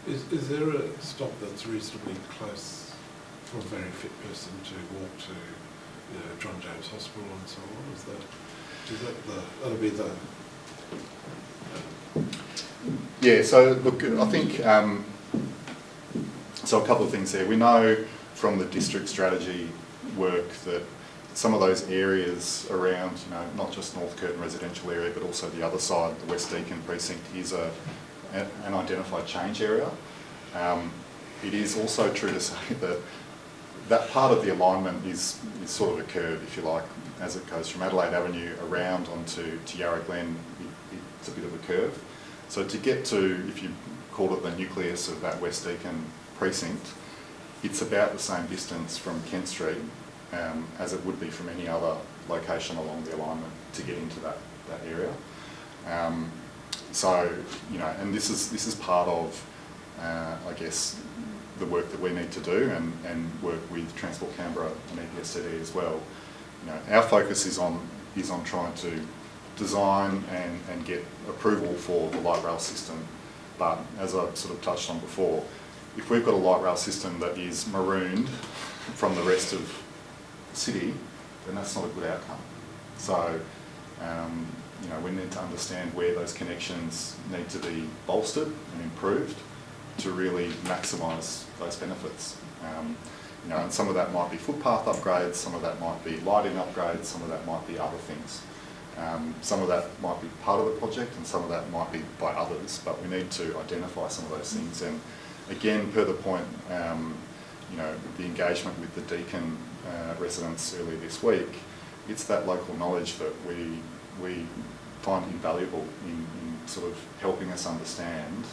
[SPEAKER 5] Is there a stop that's reasonably close for a very fit person to walk to, John James Hospital and so on? That'll be the...
[SPEAKER 2] Yeah, so look, I think, so a couple of things there. We know from the district strategy work that some of those areas around, not just North Curtin residential area, but also the other side, the West Deakin precinct, is an identified change area. It is also true to say that that part of the alignment is sort of a curve, if you like, as it goes from Adelaide Avenue around onto Yarra Glen. It's a bit of a curve. So to get to, if you call it the nucleus of that West Deakin precinct, it's about the same distance from Kent Street as it would be from any other location along the alignment to get into that area. So, and this is part of, I guess, the work that we need to do and work with Transport Canberra and EPSDD as well. Our focus is on trying to design and get approval for the light rail system. But as I've sort of touched on before, if we've got a light rail system that is marooned from the rest of the city, then that's not a good outcome. So, we need to understand where those connections need to be bolstered and improved to really maximise those benefits. And some of that might be footpath upgrades, some of that might be lighting upgrades, some of that might be other things. Some of that might be part of the project and some of that might be by others, but we need to identify some of those things. And again, per the point, the engagement with the Deakin residents earlier this week, it's that local knowledge that we find invaluable in sort of helping us understand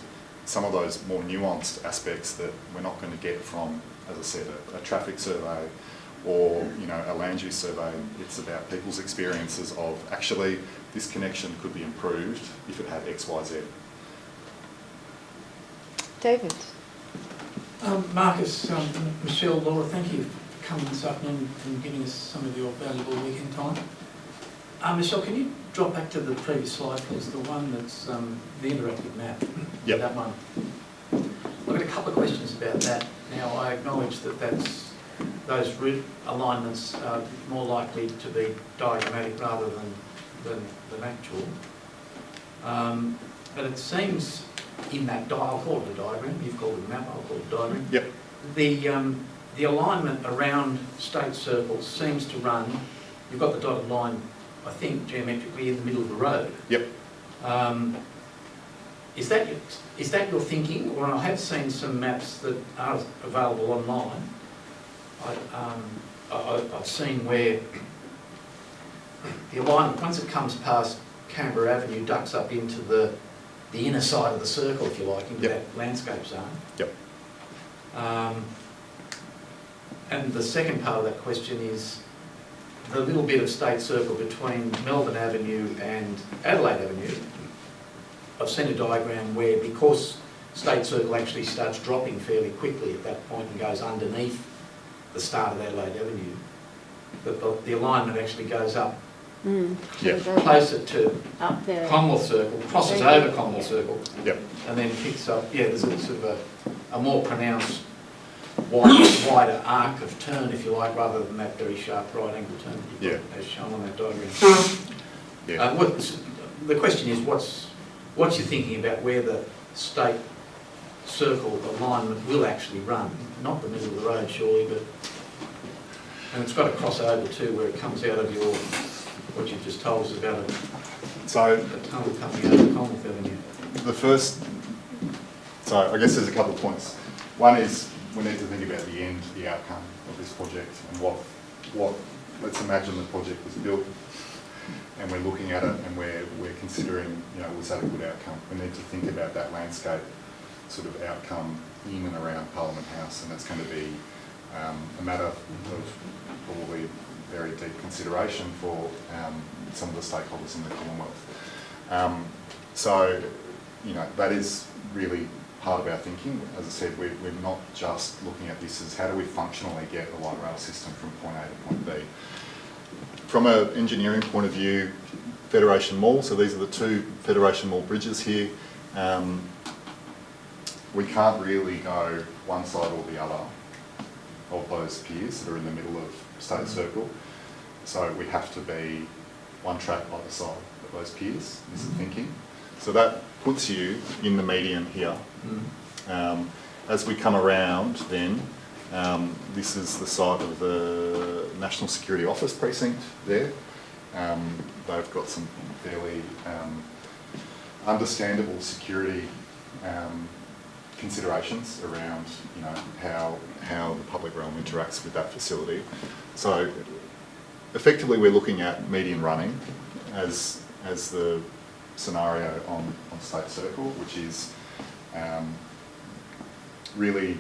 [SPEAKER 2] some of those more nuanced aspects that we're not going to get from, as I said, a traffic survey or a land use survey. It's about people's experiences of actually this connection could be improved if it had X, Y, Z.
[SPEAKER 1] David.
[SPEAKER 9] Marcus, Michelle, Laura, thank you for coming this afternoon and giving us some of your valuable weekend time. Michelle, can you drop back to the previous slide, please, the one that's the interactive map?
[SPEAKER 2] Yep.
[SPEAKER 9] That one. I've got a couple of questions about that. Now, I acknowledge that those route alignments are more likely to be diagrammatic rather than actual. But it seems in that I'll call it a diagram, you've called it a map, I'll call it a diagram.
[SPEAKER 2] Yep.
[SPEAKER 9] The alignment around state circles seems to run, you've got the dotted line, I think, geometrically in the middle of the road.
[SPEAKER 2] Yep.
[SPEAKER 9] Is that your thinking? Or I have seen some maps that are available online. I've seen where the alignment, once it comes past Canberra Avenue, ducks up into the inner side of the circle, if you like, into
[SPEAKER 2] Yep.
[SPEAKER 9] that landscape zone.
[SPEAKER 2] Yep.
[SPEAKER 9] And the second part of that question is the little bit of state circle between Melbourne Avenue and Adelaide Avenue. I've seen a diagram where, because state circle actually starts dropping fairly quickly at that point and goes underneath the start of Adelaide Avenue, that the alignment actually goes up
[SPEAKER 2] Yeah.
[SPEAKER 9] closer to
[SPEAKER 3] Up there.
[SPEAKER 9] Commonwealth Circle, crosses over Commonwealth Circle,
[SPEAKER 2] Yep.
[SPEAKER 9] and then picks up, there's a sort of a more pronounced wider arc of turn, if you like, rather than that very sharp right angle turn that you've got, as shown on that diagram.
[SPEAKER 2] Yeah.
[SPEAKER 9] The question is, what's your thinking about where the state circle alignment will actually run? Not the middle of the road, surely, but... And it's got a crossover too, where it comes out of what you've just told us about
[SPEAKER 2] So
[SPEAKER 9] a tunnel coming out of Commonwealth Avenue.
[SPEAKER 2] So I guess there's a couple of points. One is we need to think about the end, the outcome of this project, and what let's imagine the project was built and we're looking at it and we're considering, was that a good outcome? We need to think about that landscape sort of outcome in and around Parliament House, and that's going to be a matter of probably very deep consideration for some of the stakeholders in the Commonwealth. So, that is really part of our thinking. As I said, we're not just looking at this as how do we functionally get a light rail system from point A to point B. From an engineering point of view, Federation Mall, so these are the two Federation Mall bridges here. We can't really go one side or the other of those piers that are in the middle of State Circle. So we have to be one track either side of those piers, is the thinking. So that puts you in the median here. As we come around then, this is the site of the National Security Office precinct there. They've got some fairly understandable security considerations around, how the public realm interacts with that facility. So effectively we're looking at median running as the scenario on State Circle, which is really,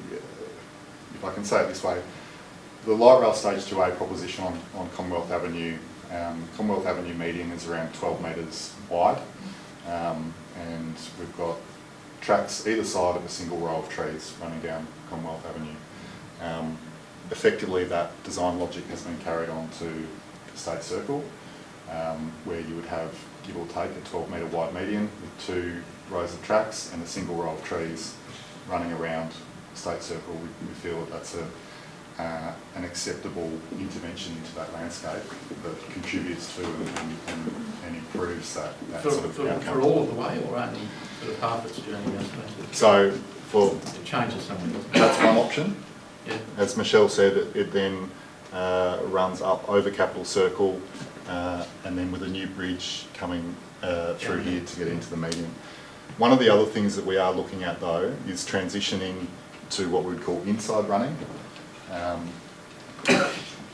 [SPEAKER 2] if I can say it this way, the light rail stage 2A proposition on Commonwealth Avenue median is around 12 metres wide, and we've got tracks either side of a single row of trees running down Commonwealth Avenue. Effectively, that design logic has been carried on to State Circle, where you would have, give or take, a 12-metre wide median with two rows of tracks and a single row of trees running around State Circle. We feel that that's an acceptable intervention into that landscape that contributes to and improves that sort of outcome.
[SPEAKER 9] For all of the way, or only sort of half its journey, I suppose?
[SPEAKER 2] So
[SPEAKER 9] It changes something, doesn't it?
[SPEAKER 2] that's one option.
[SPEAKER 9] Yeah.
[SPEAKER 2] As Michelle said, it then runs up over Capital Circle and then with a new bridge coming through here to get into the median. One of the other things that we are looking at though is transitioning to what we would call inside running,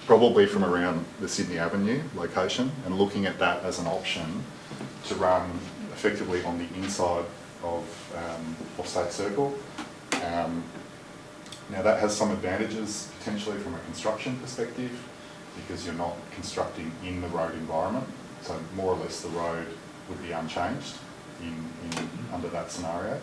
[SPEAKER 2] probably from around the Sydney Avenue location, and looking at that as an option to run effectively on the inside of State Circle. Now that has some advantages potentially from a construction perspective because you're not constructing in the road environment. So more or less the road would be unchanged under that scenario.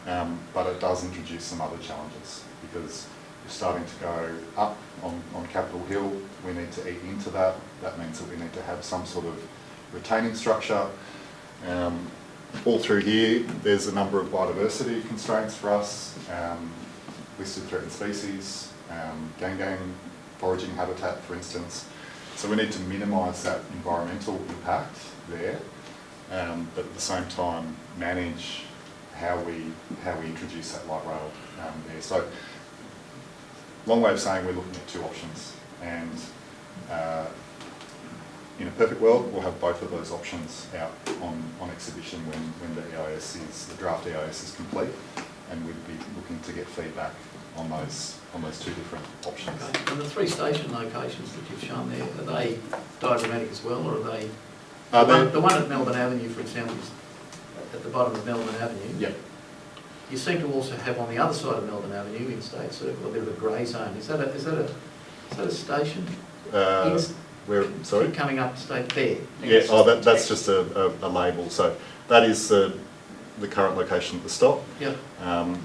[SPEAKER 2] But it does introduce some other challenges because you're starting to go up on Capitol Hill. We need to eat into that. That means that we need to have some sort of retaining structure. All through here, there's a number of biodiversity constraints for us, listed threatened species, gang foraging habitat, for instance. So we need to minimise that environmental impact there, but at the same time manage how we introduce that light rail there. So, long way of saying we're looking at two options, and in a perfect world, we'll have both of those options out on exhibition when the draft EIS is complete, and we'd be looking to get feedback on those two different options.
[SPEAKER 9] Okay. And the 3 station locations that you've shown there, are they diagrammatic as well, or are they? The one at Melbourne Avenue, for example, is at the bottom of Melbourne Avenue.
[SPEAKER 2] Yep.
[SPEAKER 9] You seem to also have on the other side of Melbourne Avenue in State Circle a bit of a grey zone. Is that a station?
[SPEAKER 2] Where, sorry?
[SPEAKER 9] Coming up State there.
[SPEAKER 2] Yeah, that's just a label. So that is the current location of the stop.
[SPEAKER 9] Yep.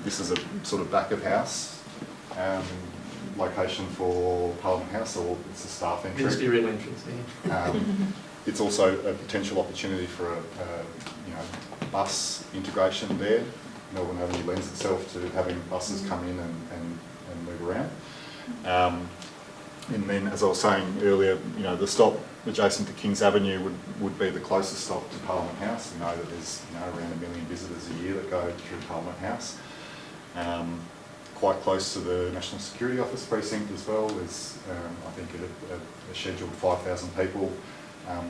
[SPEAKER 2] This is a sort of back of house location for Parliament House, or it's a staff entry.
[SPEAKER 9] Ministerial entrance there.
[SPEAKER 2] It's also a potential opportunity for a bus integration there. Melbourne Avenue lends itself to having buses come in and move around. And then, as I was saying earlier, the stop adjacent to Kings Avenue would be the closest stop to Parliament House. We know that there's around 1 million visitors a year that go through Parliament House. Quite close to the National Security Office precinct as well. There's, I think, a scheduled 5,000 people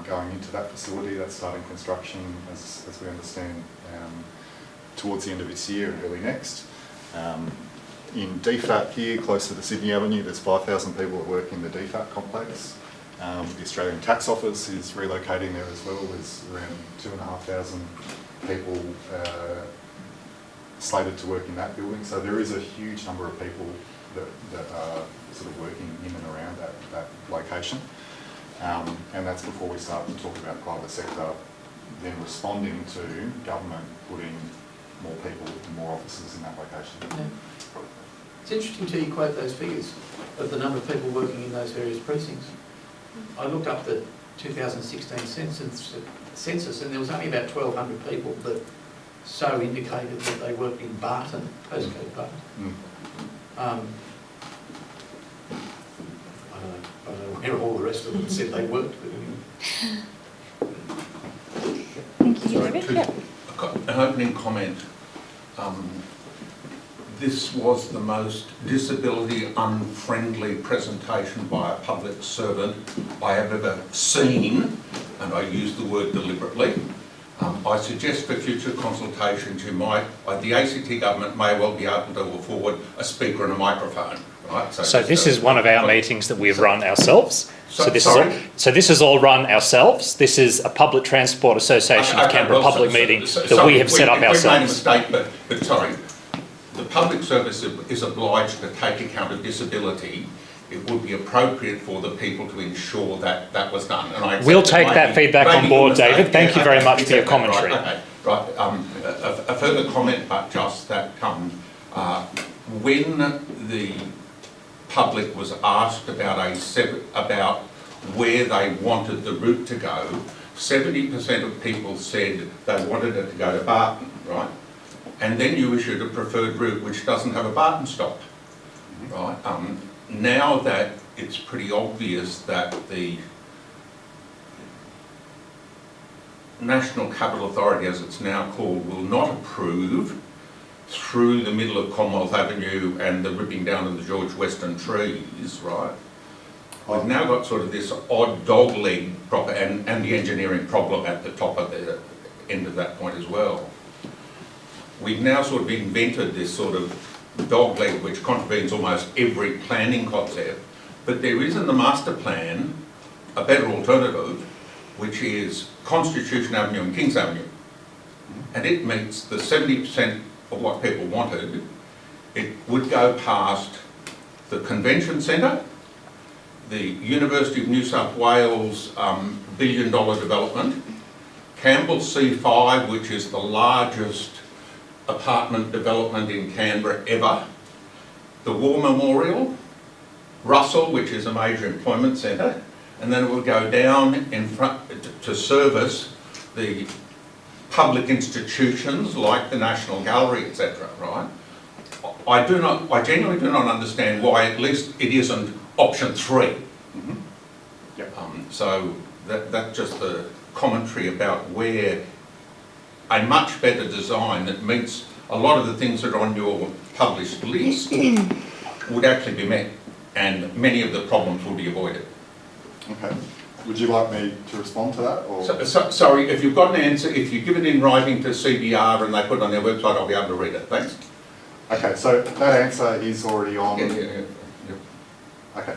[SPEAKER 2] going into that facility. That's starting construction, as we understand, towards the end of this year and early next. In DFAT here, closer to Sydney Avenue, there's 5,000 people that work in the DFAT complex. The Australian Tax Office is relocating there as well. There's around 2,500 people slated to work in that building. So there is a huge number of people that are sort of working in and around that location. And that's before we start to talk about private sector then responding to government putting more people and more offices in that location.
[SPEAKER 9] Yeah. It's interesting to you quote those figures of the number of people working in those various precincts. I looked up the 2016 census and there was only about 1,200 people that so indicated that they worked in Barton, postcode Barton. I don't know where all the rest of them said they worked, but anyway.
[SPEAKER 1] Thank you, David. Yep.
[SPEAKER 10] I've got an opening comment. This was the most disability unfriendly presentation by a public servant I have ever seen, and I use the word deliberately. I suggest for future consultations the ACT government may well be able to afford a speaker and a microphone. Right?
[SPEAKER 4] So this is one of our meetings that we've run ourselves. So this is all run ourselves. This is a Public Transport Association of Canberra public meeting that we have set up ourselves.
[SPEAKER 10] We've made a mistake, but sorry. The public service is obliged to take account of disability. It would be appropriate for the people to ensure that that was done. And
[SPEAKER 4] we'll take that feedback on board, David. Thank you very much for your commentary.
[SPEAKER 10] Right. A further comment, but just that when the public was asked about where they wanted the route to go, 70% of people said they wanted it to go to Barton, right? And then you issued a preferred route which doesn't have a Barton stop, right? Now that it's pretty obvious that the National Capital Authority, as it's now called, will not approve through the middle of Commonwealth Avenue and the ripping down of the George Weston trees, right? We've now got sort of this odd dogleg and the engineering problem at the top of the end of that point as well. We've now sort of invented this sort of dogleg which contravenes almost every planning concept, but there is in the master plan a better alternative, which is Constitution Avenue and Kings Avenue. And it meets the 70% of what people wanted. it would go past the Convention Centre, the University of New South Wales $1 billion development, Campbell C5, which is the largest apartment development in Canberra ever, the War Memorial, Russell, which is a major employment centre, and then it will go down in front to service the public institutions like the National Gallery, etc., right? I genuinely do not understand why at least it isn't option 3.
[SPEAKER 2] Mm-hmm. Yep.
[SPEAKER 10] So that's just the commentary about where a much better design that meets a lot of the things that are on your published list would actually be met, and many of the problems will be avoided.
[SPEAKER 2] Okay. Would you like me to respond to that? Or?
[SPEAKER 10] Sorry, if you've got an answer, if you give it in writing to CBR and they put it on their website, I'll be able to read it. Thanks.
[SPEAKER 2] Okay, so that answer is already on.
[SPEAKER 10] Yeah.
[SPEAKER 2] Okay.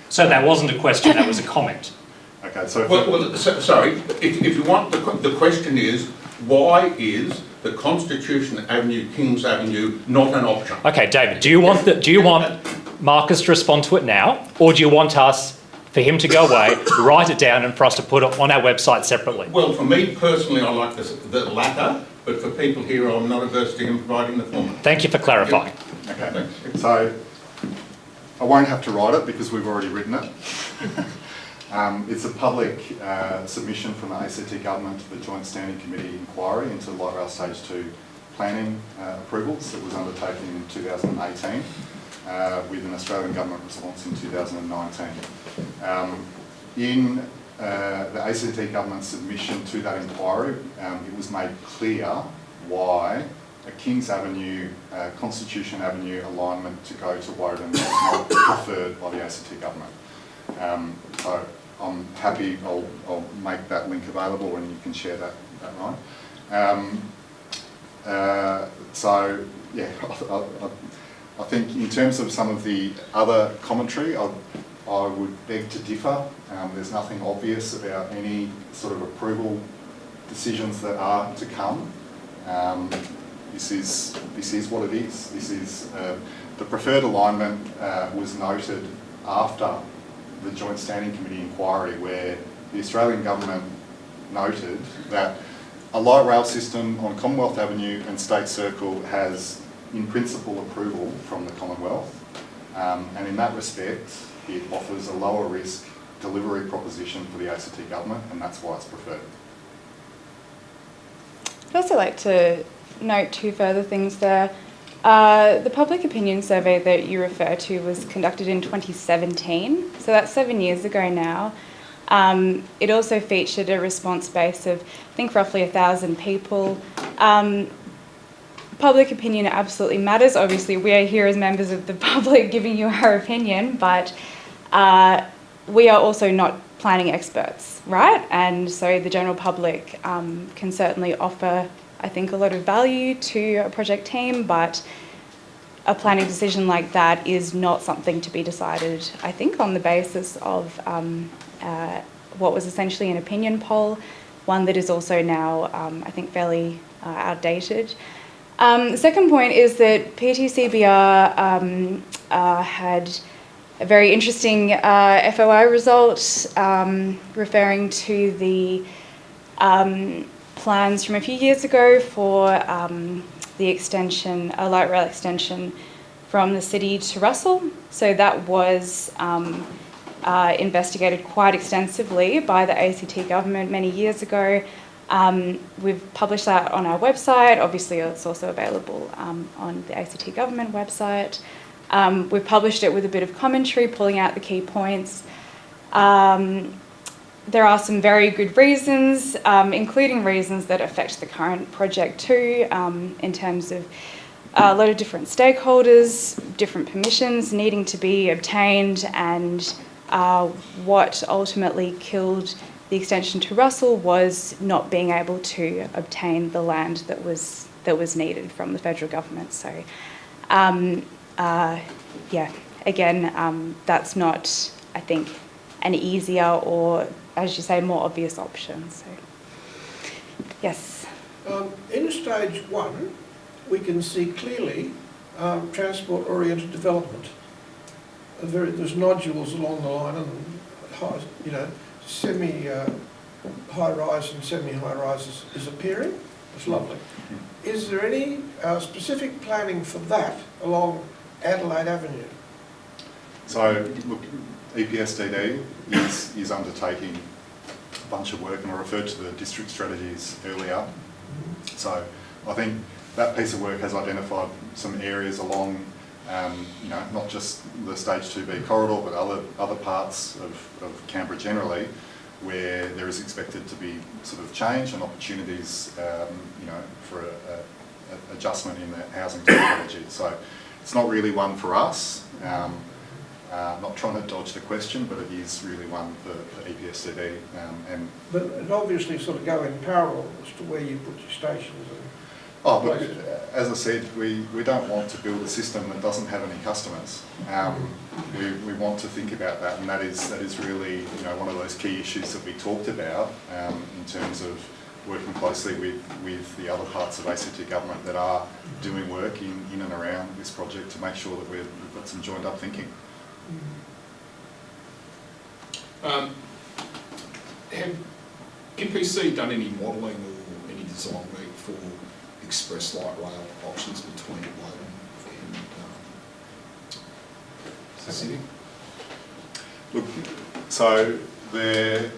[SPEAKER 4] So that wasn't a question, that was a comment.
[SPEAKER 2] Okay, so...
[SPEAKER 10] Sorry, if you want, the question is, why is the Constitution Avenue, Kings Avenue not an option?
[SPEAKER 4] Okay, David, do you want Marcus to respond to it now, or do you want us, for him to go away, write it down and for us to put it on our website separately?
[SPEAKER 10] Well, for me personally, I like the latter, but for people here, I'm not averse to him providing the former.
[SPEAKER 4] Thank you for clarifying.
[SPEAKER 2] Okay,
[SPEAKER 10] Thanks.
[SPEAKER 2] so I won't have to write it because we've already written it. It's a public submission from the ACT Government to the Joint Standing Committee inquiry into light rail stage 2 planning approvals that was undertaken in 2018 with an Australian Government response in 2019. In the ACT Government submission to that inquiry, it was made clear why a Kings Avenue, Constitution Avenue alignment to go to Warradin was not preferred by the ACT Government. So I'm happy, I'll make that link available and you can share that right. So yeah, I think in terms of some of the other commentary, I would beg to differ. There's nothing obvious about any sort of approval decisions that are to come. This is what it is. This is the preferred alignment was noted after the Joint Standing Committee inquiry, where the Australian Government noted that a light rail system on Commonwealth Avenue and State Circle has in principle approval from the Commonwealth, and in that respect it offers a lower risk delivery proposition for the ACT Government, and that's why it's preferred.
[SPEAKER 1] I'd also like to note 2 further things there. The public opinion survey that you refer to was conducted in 2017, so that's 7 years ago now. It also featured a response base of, I think, roughly 1,000 people. Public opinion absolutely matters. Obviously, we are here as members of the public giving you our opinion, but we are also not planning experts, right? And so the general public can certainly offer, I think, a lot of value to a project team, but a planning decision like that is not something to be decided, I think, on the basis of what was essentially an opinion poll, one that is also now, I think, fairly outdated. The second point is that PTCBR had a very interesting FOI result referring to the plans from a few years ago for the extension, a light rail extension from the city to Russell. So that was investigated quite extensively by the ACT Government many years ago. We've published that on our website. Obviously, it's also available on the ACT Government website. We've published it with a bit of commentary, pulling out the key points. There are some very good reasons, including reasons that affect the current project too, in terms of a lot of different stakeholders, different permissions needing to be obtained, and what ultimately killed the extension to Russell was not being able to obtain the land that was needed from the federal government. So, yeah, again, that's not, I think, an easier or, as you say, more obvious option. So, yes.
[SPEAKER 6] In stage 1, we can see clearly transport-oriented development. There's nodules along the line, and semi-high-rise and semi-high-rise is appearing. It's lovely. Is there any specific planning for that along Adelaide Avenue?
[SPEAKER 2] So, look, EPSDD is undertaking a bunch of work, and I referred to the district strategies earlier. So, I think that piece of work has identified some areas along, not just the Stage 2B corridor, but other parts of Canberra generally, where there is expected to be sort of change and opportunities, for a adjustment in the housing technology. So, it's not really one for us. Not trying to dodge the question, but it is really one for EPSDD.
[SPEAKER 6] But it obviously sort of go in parallel as to where you put your stations.
[SPEAKER 2] But as I said, we don't want to build a system that doesn't have any customers. We want to think about that, and that is really one of those key issues that we talked about in terms of working closely with the other parts of ACT government that are doing work in and around this project to make sure that we've got some joined up thinking.
[SPEAKER 7] Have MPC done any modelling or any design work for express light rail options between Woden and the city?
[SPEAKER 2] Look, so there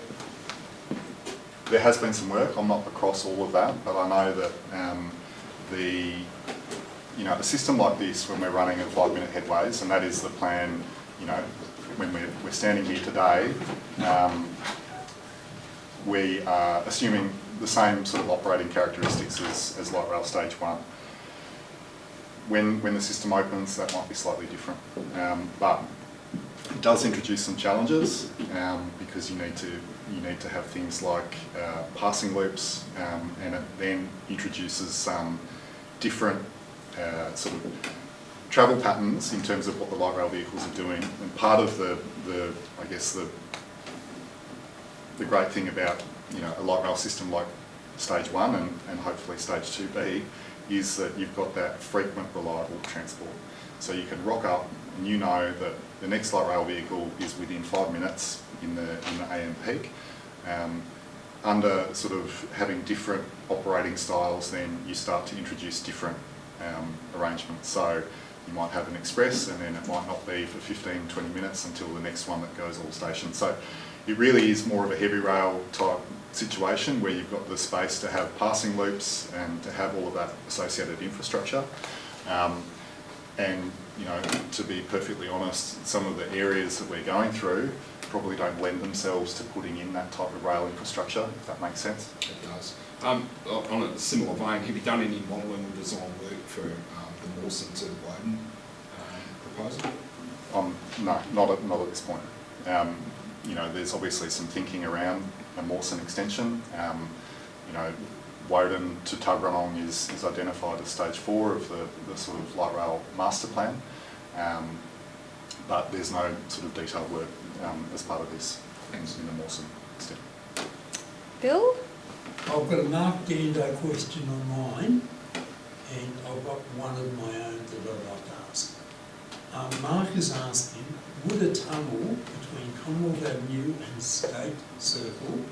[SPEAKER 2] has been some work. I'm not across all of that, but I know that a system like this, when we're running at 5-minute headways, and that is the plan, when we're standing here today, we are assuming the same sort of operating characteristics as light rail stage 1. When the system opens, that might be slightly different, but it does introduce some challenges because you need to have things like passing loops, and it then introduces some different sort of travel patterns in terms of what the light rail vehicles are doing. And part of the great thing about a light rail system like stage 1 and hopefully stage 2B is that you've got that frequent, reliable transport. So you can rock up and you know that the next light rail vehicle is within 5 minutes in the AM peak. Under sort of having different operating styles, then you start to introduce different arrangements. So you might have an express, and then it might not be for 15-20 minutes until the next one that goes all stations. So it really is more of a heavy rail type situation where you've got the space to have passing loops and to have all of that associated infrastructure. And to be perfectly honest, some of the areas that we're going through probably don't lend themselves to putting in that type of rail infrastructure, if that makes sense.
[SPEAKER 7] It does. On a similar vein, have you done any modelling or design work for the Mawson to Woden proposal?
[SPEAKER 2] No, not at this point. There's obviously some thinking around a Mawson extension. Woden to Tuggeranong is identified as stage 4 of the sort of light rail master plan, but there's no sort of detailed work as part of this in the Mawson extent.
[SPEAKER 1] Bill?
[SPEAKER 8] I've got a Mark Dando question online, and I've got one of my own that I'd like to ask. Mark is asking, would a tunnel between Commonwealth Avenue and State Circle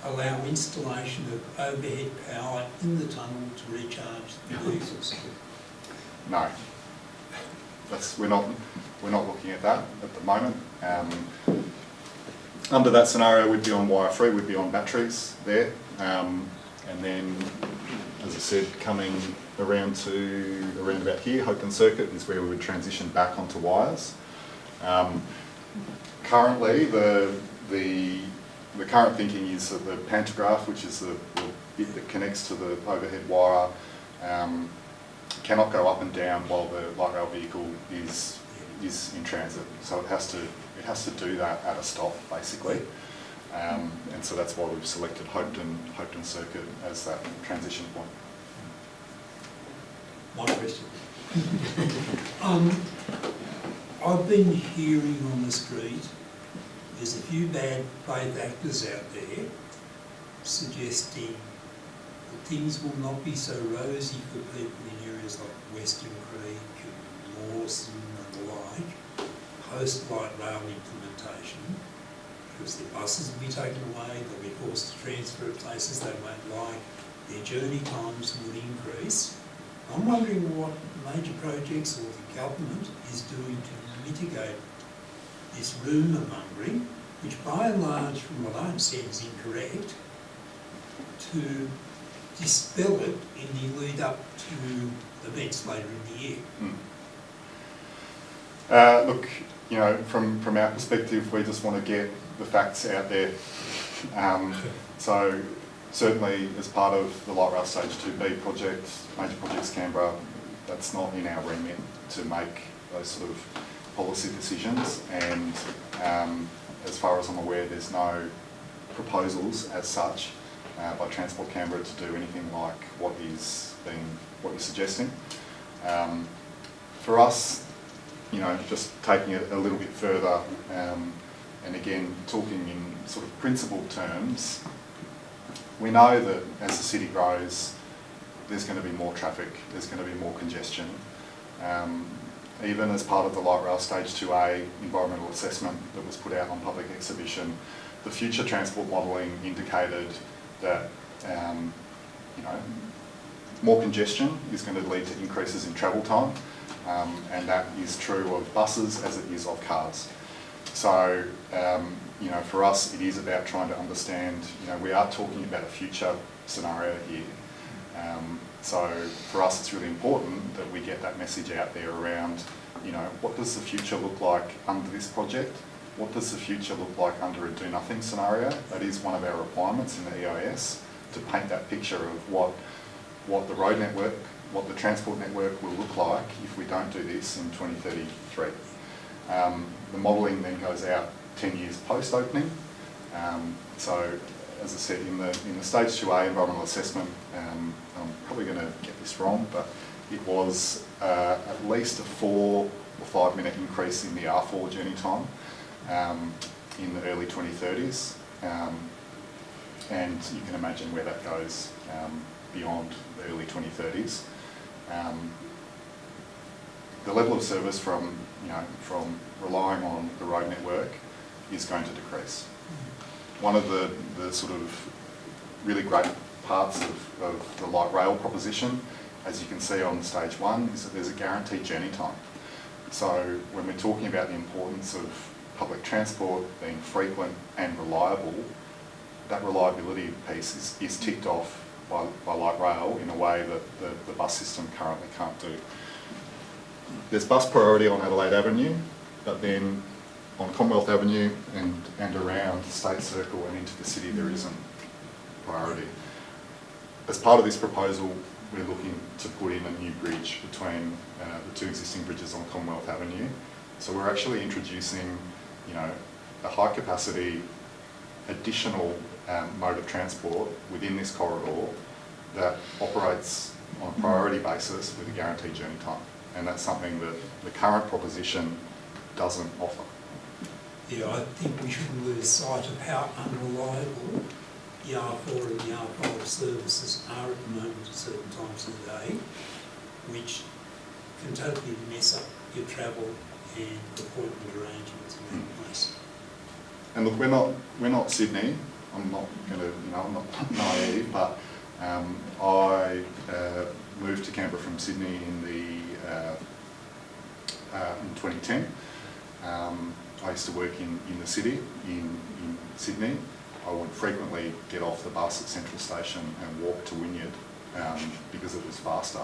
[SPEAKER 8] allow installation of overhead power in the tunnel to recharge the vehicles?
[SPEAKER 2] No. We're not looking at that at the moment. Under that scenario, we'd be on wire free, we'd be on batteries there, and then, as I said, coming around about here, Hope and Circuit is where we would transition back onto wires. Currently, the current thinking is that the pantograph, which is the bit that connects to the overhead wire, cannot go up and down while the light rail vehicle is in transit. So it has to do that at a stop, basically. And so that's why we've selected Hope and Circuit as that transition point.
[SPEAKER 8] My question. I've been hearing on the street there's a few bad faith actors out there suggesting that things will not be so rosy for people in areas like Western Creek and Mawson and the like, post-light rail implementation, because their buses will be taken away, they'll be forced to transfer at places they won't like, their journey times will increase. I'm wondering what major projects or the government is doing to mitigate this rumour mongering, which by and large, from what I'm saying, is incorrect, to dispel it in the lead up to events later in the year.
[SPEAKER 2] Look, you know, from our perspective, we just want to get the facts out there. So certainly as part of the Light Rail Stage 2B project, Major Projects Canberra, that's not in our remit to make those sort of policy decisions, and as far as I'm aware, there's no proposals as such by Transport Canberra to do anything like what you're suggesting. For us, you know, just taking it a little bit further, and again talking in sort of principled terms, we know that as the city grows, there's going to be more traffic, there's going to be more congestion. Even as part of the Light Rail Stage 2A environmental assessment that was put out on public exhibition, the future transport modelling indicated that you know, more congestion is going to lead to increases in travel time, and that is true of buses as it is of cars. So you know, for us, it is about trying to understand, you know, we are talking about a future scenario here. So for us, it's really important that we get that message out there around, you know, what does the future look like under this project? What does the future look like under a do nothing scenario? That is one of our requirements in the EIS, to paint that picture of what the road network, what the transport network will look like if we don't do this in 2033. The modelling then goes out 10 years post-opening. So as I said, in the Stage 2A environmental assessment, I'm probably going to get this wrong, but it was at least a 4 or 5 minute increase in the R4 journey time in the early 2030s. And you can imagine where that goes beyond the early 2030s. The level of service from relying on the road network is going to decrease. One of the sort of really great parts of the light rail proposition, as you can see on stage 1, is that there's a guaranteed journey time. So when we're talking about the importance of public transport being frequent and reliable, that reliability piece is ticked off by light rail in a way that the bus system currently can't do. There's bus priority on Adelaide Avenue, but then on Commonwealth Avenue and around State Circle and into the city there isn't priority. As part of this proposal, we're looking to put in a new bridge between the 2 existing bridges on Commonwealth Avenue. So we're actually introducing, you know, a high capacity additional mode of transport within this corridor that operates on a priority basis with a guaranteed journey time. And that's something that the current proposition doesn't offer.
[SPEAKER 8] Yeah, I think we shouldn't lose sight of how unreliable the R4 and the R5 services are at the moment at certain times of the day, which can totally mess up your travel and appointment arrangements in that place.
[SPEAKER 2] And look, we're not Sydney. I'm not going to, you know, I'm not naive, but I moved to Canberra from Sydney in 2010. I used to work in the city in Sydney. I would frequently get off the bus at Central Station and walk to Wynyard because it was faster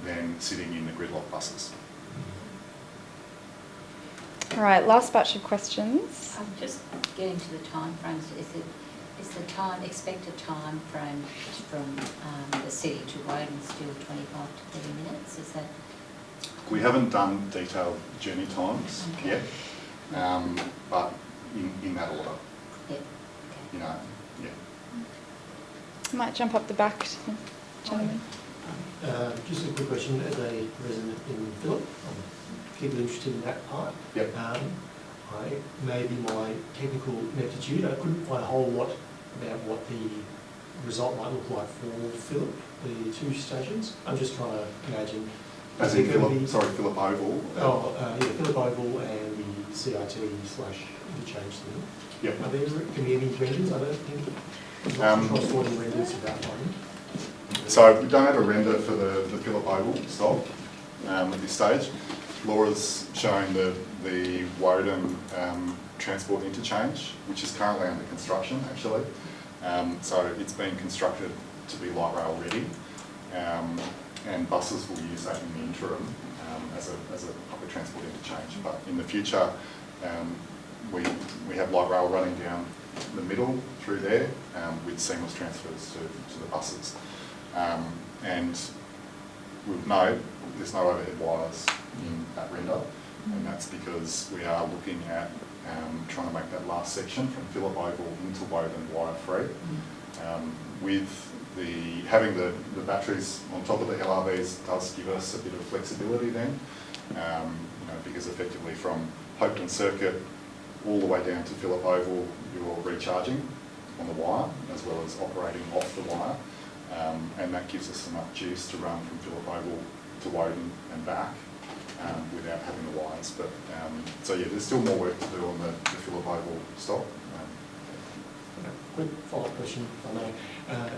[SPEAKER 2] than sitting in the gridlock buses.
[SPEAKER 1] All right, last batch of questions.
[SPEAKER 11] Just getting to the time frames, is the expected time frame from the city to Woden still 25 to 30 minutes? Is that?
[SPEAKER 2] We haven't done detailed journey times yet, but in that order.
[SPEAKER 11] Yeah. Okay.
[SPEAKER 2] You know, yeah.
[SPEAKER 1] I might jump up the back, gentlemen.
[SPEAKER 12] Just a quick question. As a resident in Phillip, I'm people interested in that part.
[SPEAKER 2] Yep.
[SPEAKER 12] Maybe my technical ineptitude, I couldn't find a whole lot about what the result might look like for Phillip, the two stations. I'm just trying to imagine.
[SPEAKER 2] As in Phillip Oval.
[SPEAKER 12] Phillip Oval and the CIT/interchange thing.
[SPEAKER 2] Yep.
[SPEAKER 12] Are there going to be any renders? I don't think. Cross-border renders of that one.
[SPEAKER 2] So we don't have a render for the Phillip Oval stop at this stage. Laura's showing the Woden transport interchange, which is currently under construction actually. So it's been constructed to be light rail ready, and buses will use that in the interim as a public transport interchange. But in the future, we have light rail running down the middle through there with seamless transfers to the buses. And we've note there's no overhead wires in that render, and that's because we are looking at trying to make that last section from Phillip Oval into Woden wire free. With having the batteries on top of the LRVs does give us a bit of flexibility then, because effectively from Hopeton Circuit all the way down to Phillip Oval, you're recharging on the wire as well as operating off the wire, and that gives us enough juice to run from Phillip Oval to Woden and back without having the wires. But so yeah, there's still more work to do on the Phillip Oval stop.
[SPEAKER 12] Quick follow-up question, if I may.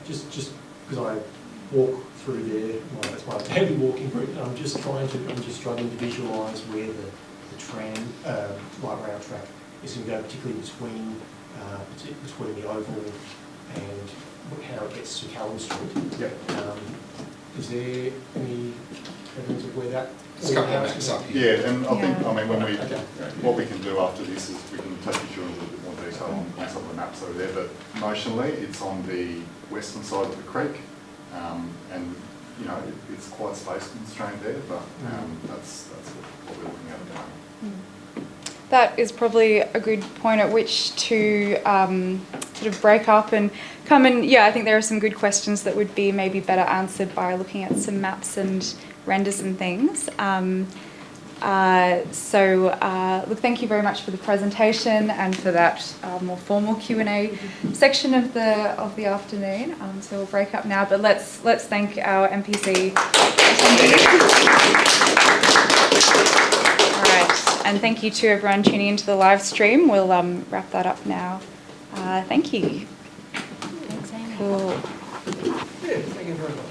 [SPEAKER 12] Just because I walk through there, it's my daily walking route, and I'm just struggling to visualise where the tram light rail track is going to go, particularly between the Oval and how it gets to Callum Street.
[SPEAKER 2] Yep.
[SPEAKER 12] Is there any evidence of where that?
[SPEAKER 7] It's a couple of maps up here.
[SPEAKER 2] Yeah, and I think, I mean, what we can do after this is we can take you through a little bit more detail on some of the maps that are there, but notionally it's on the western side of the creek, and it's quite space constrained there, but that's what we're looking at the moment.
[SPEAKER 1] That is probably a good point at which to sort of break up and come in. Yeah, I think there are some good questions that would be maybe better answered by looking at some maps and renders and things. Look, thank you very much for the presentation and for that more formal Q&A section of the afternoon. So we'll break up now, but let's thank our MPC attendees. All right, and thank you to everyone tuning into the live stream. We'll wrap that up now. Thank you.
[SPEAKER 11] Thanks, Amy.
[SPEAKER 1] Cool.
[SPEAKER 6] Yeah, thank you very much.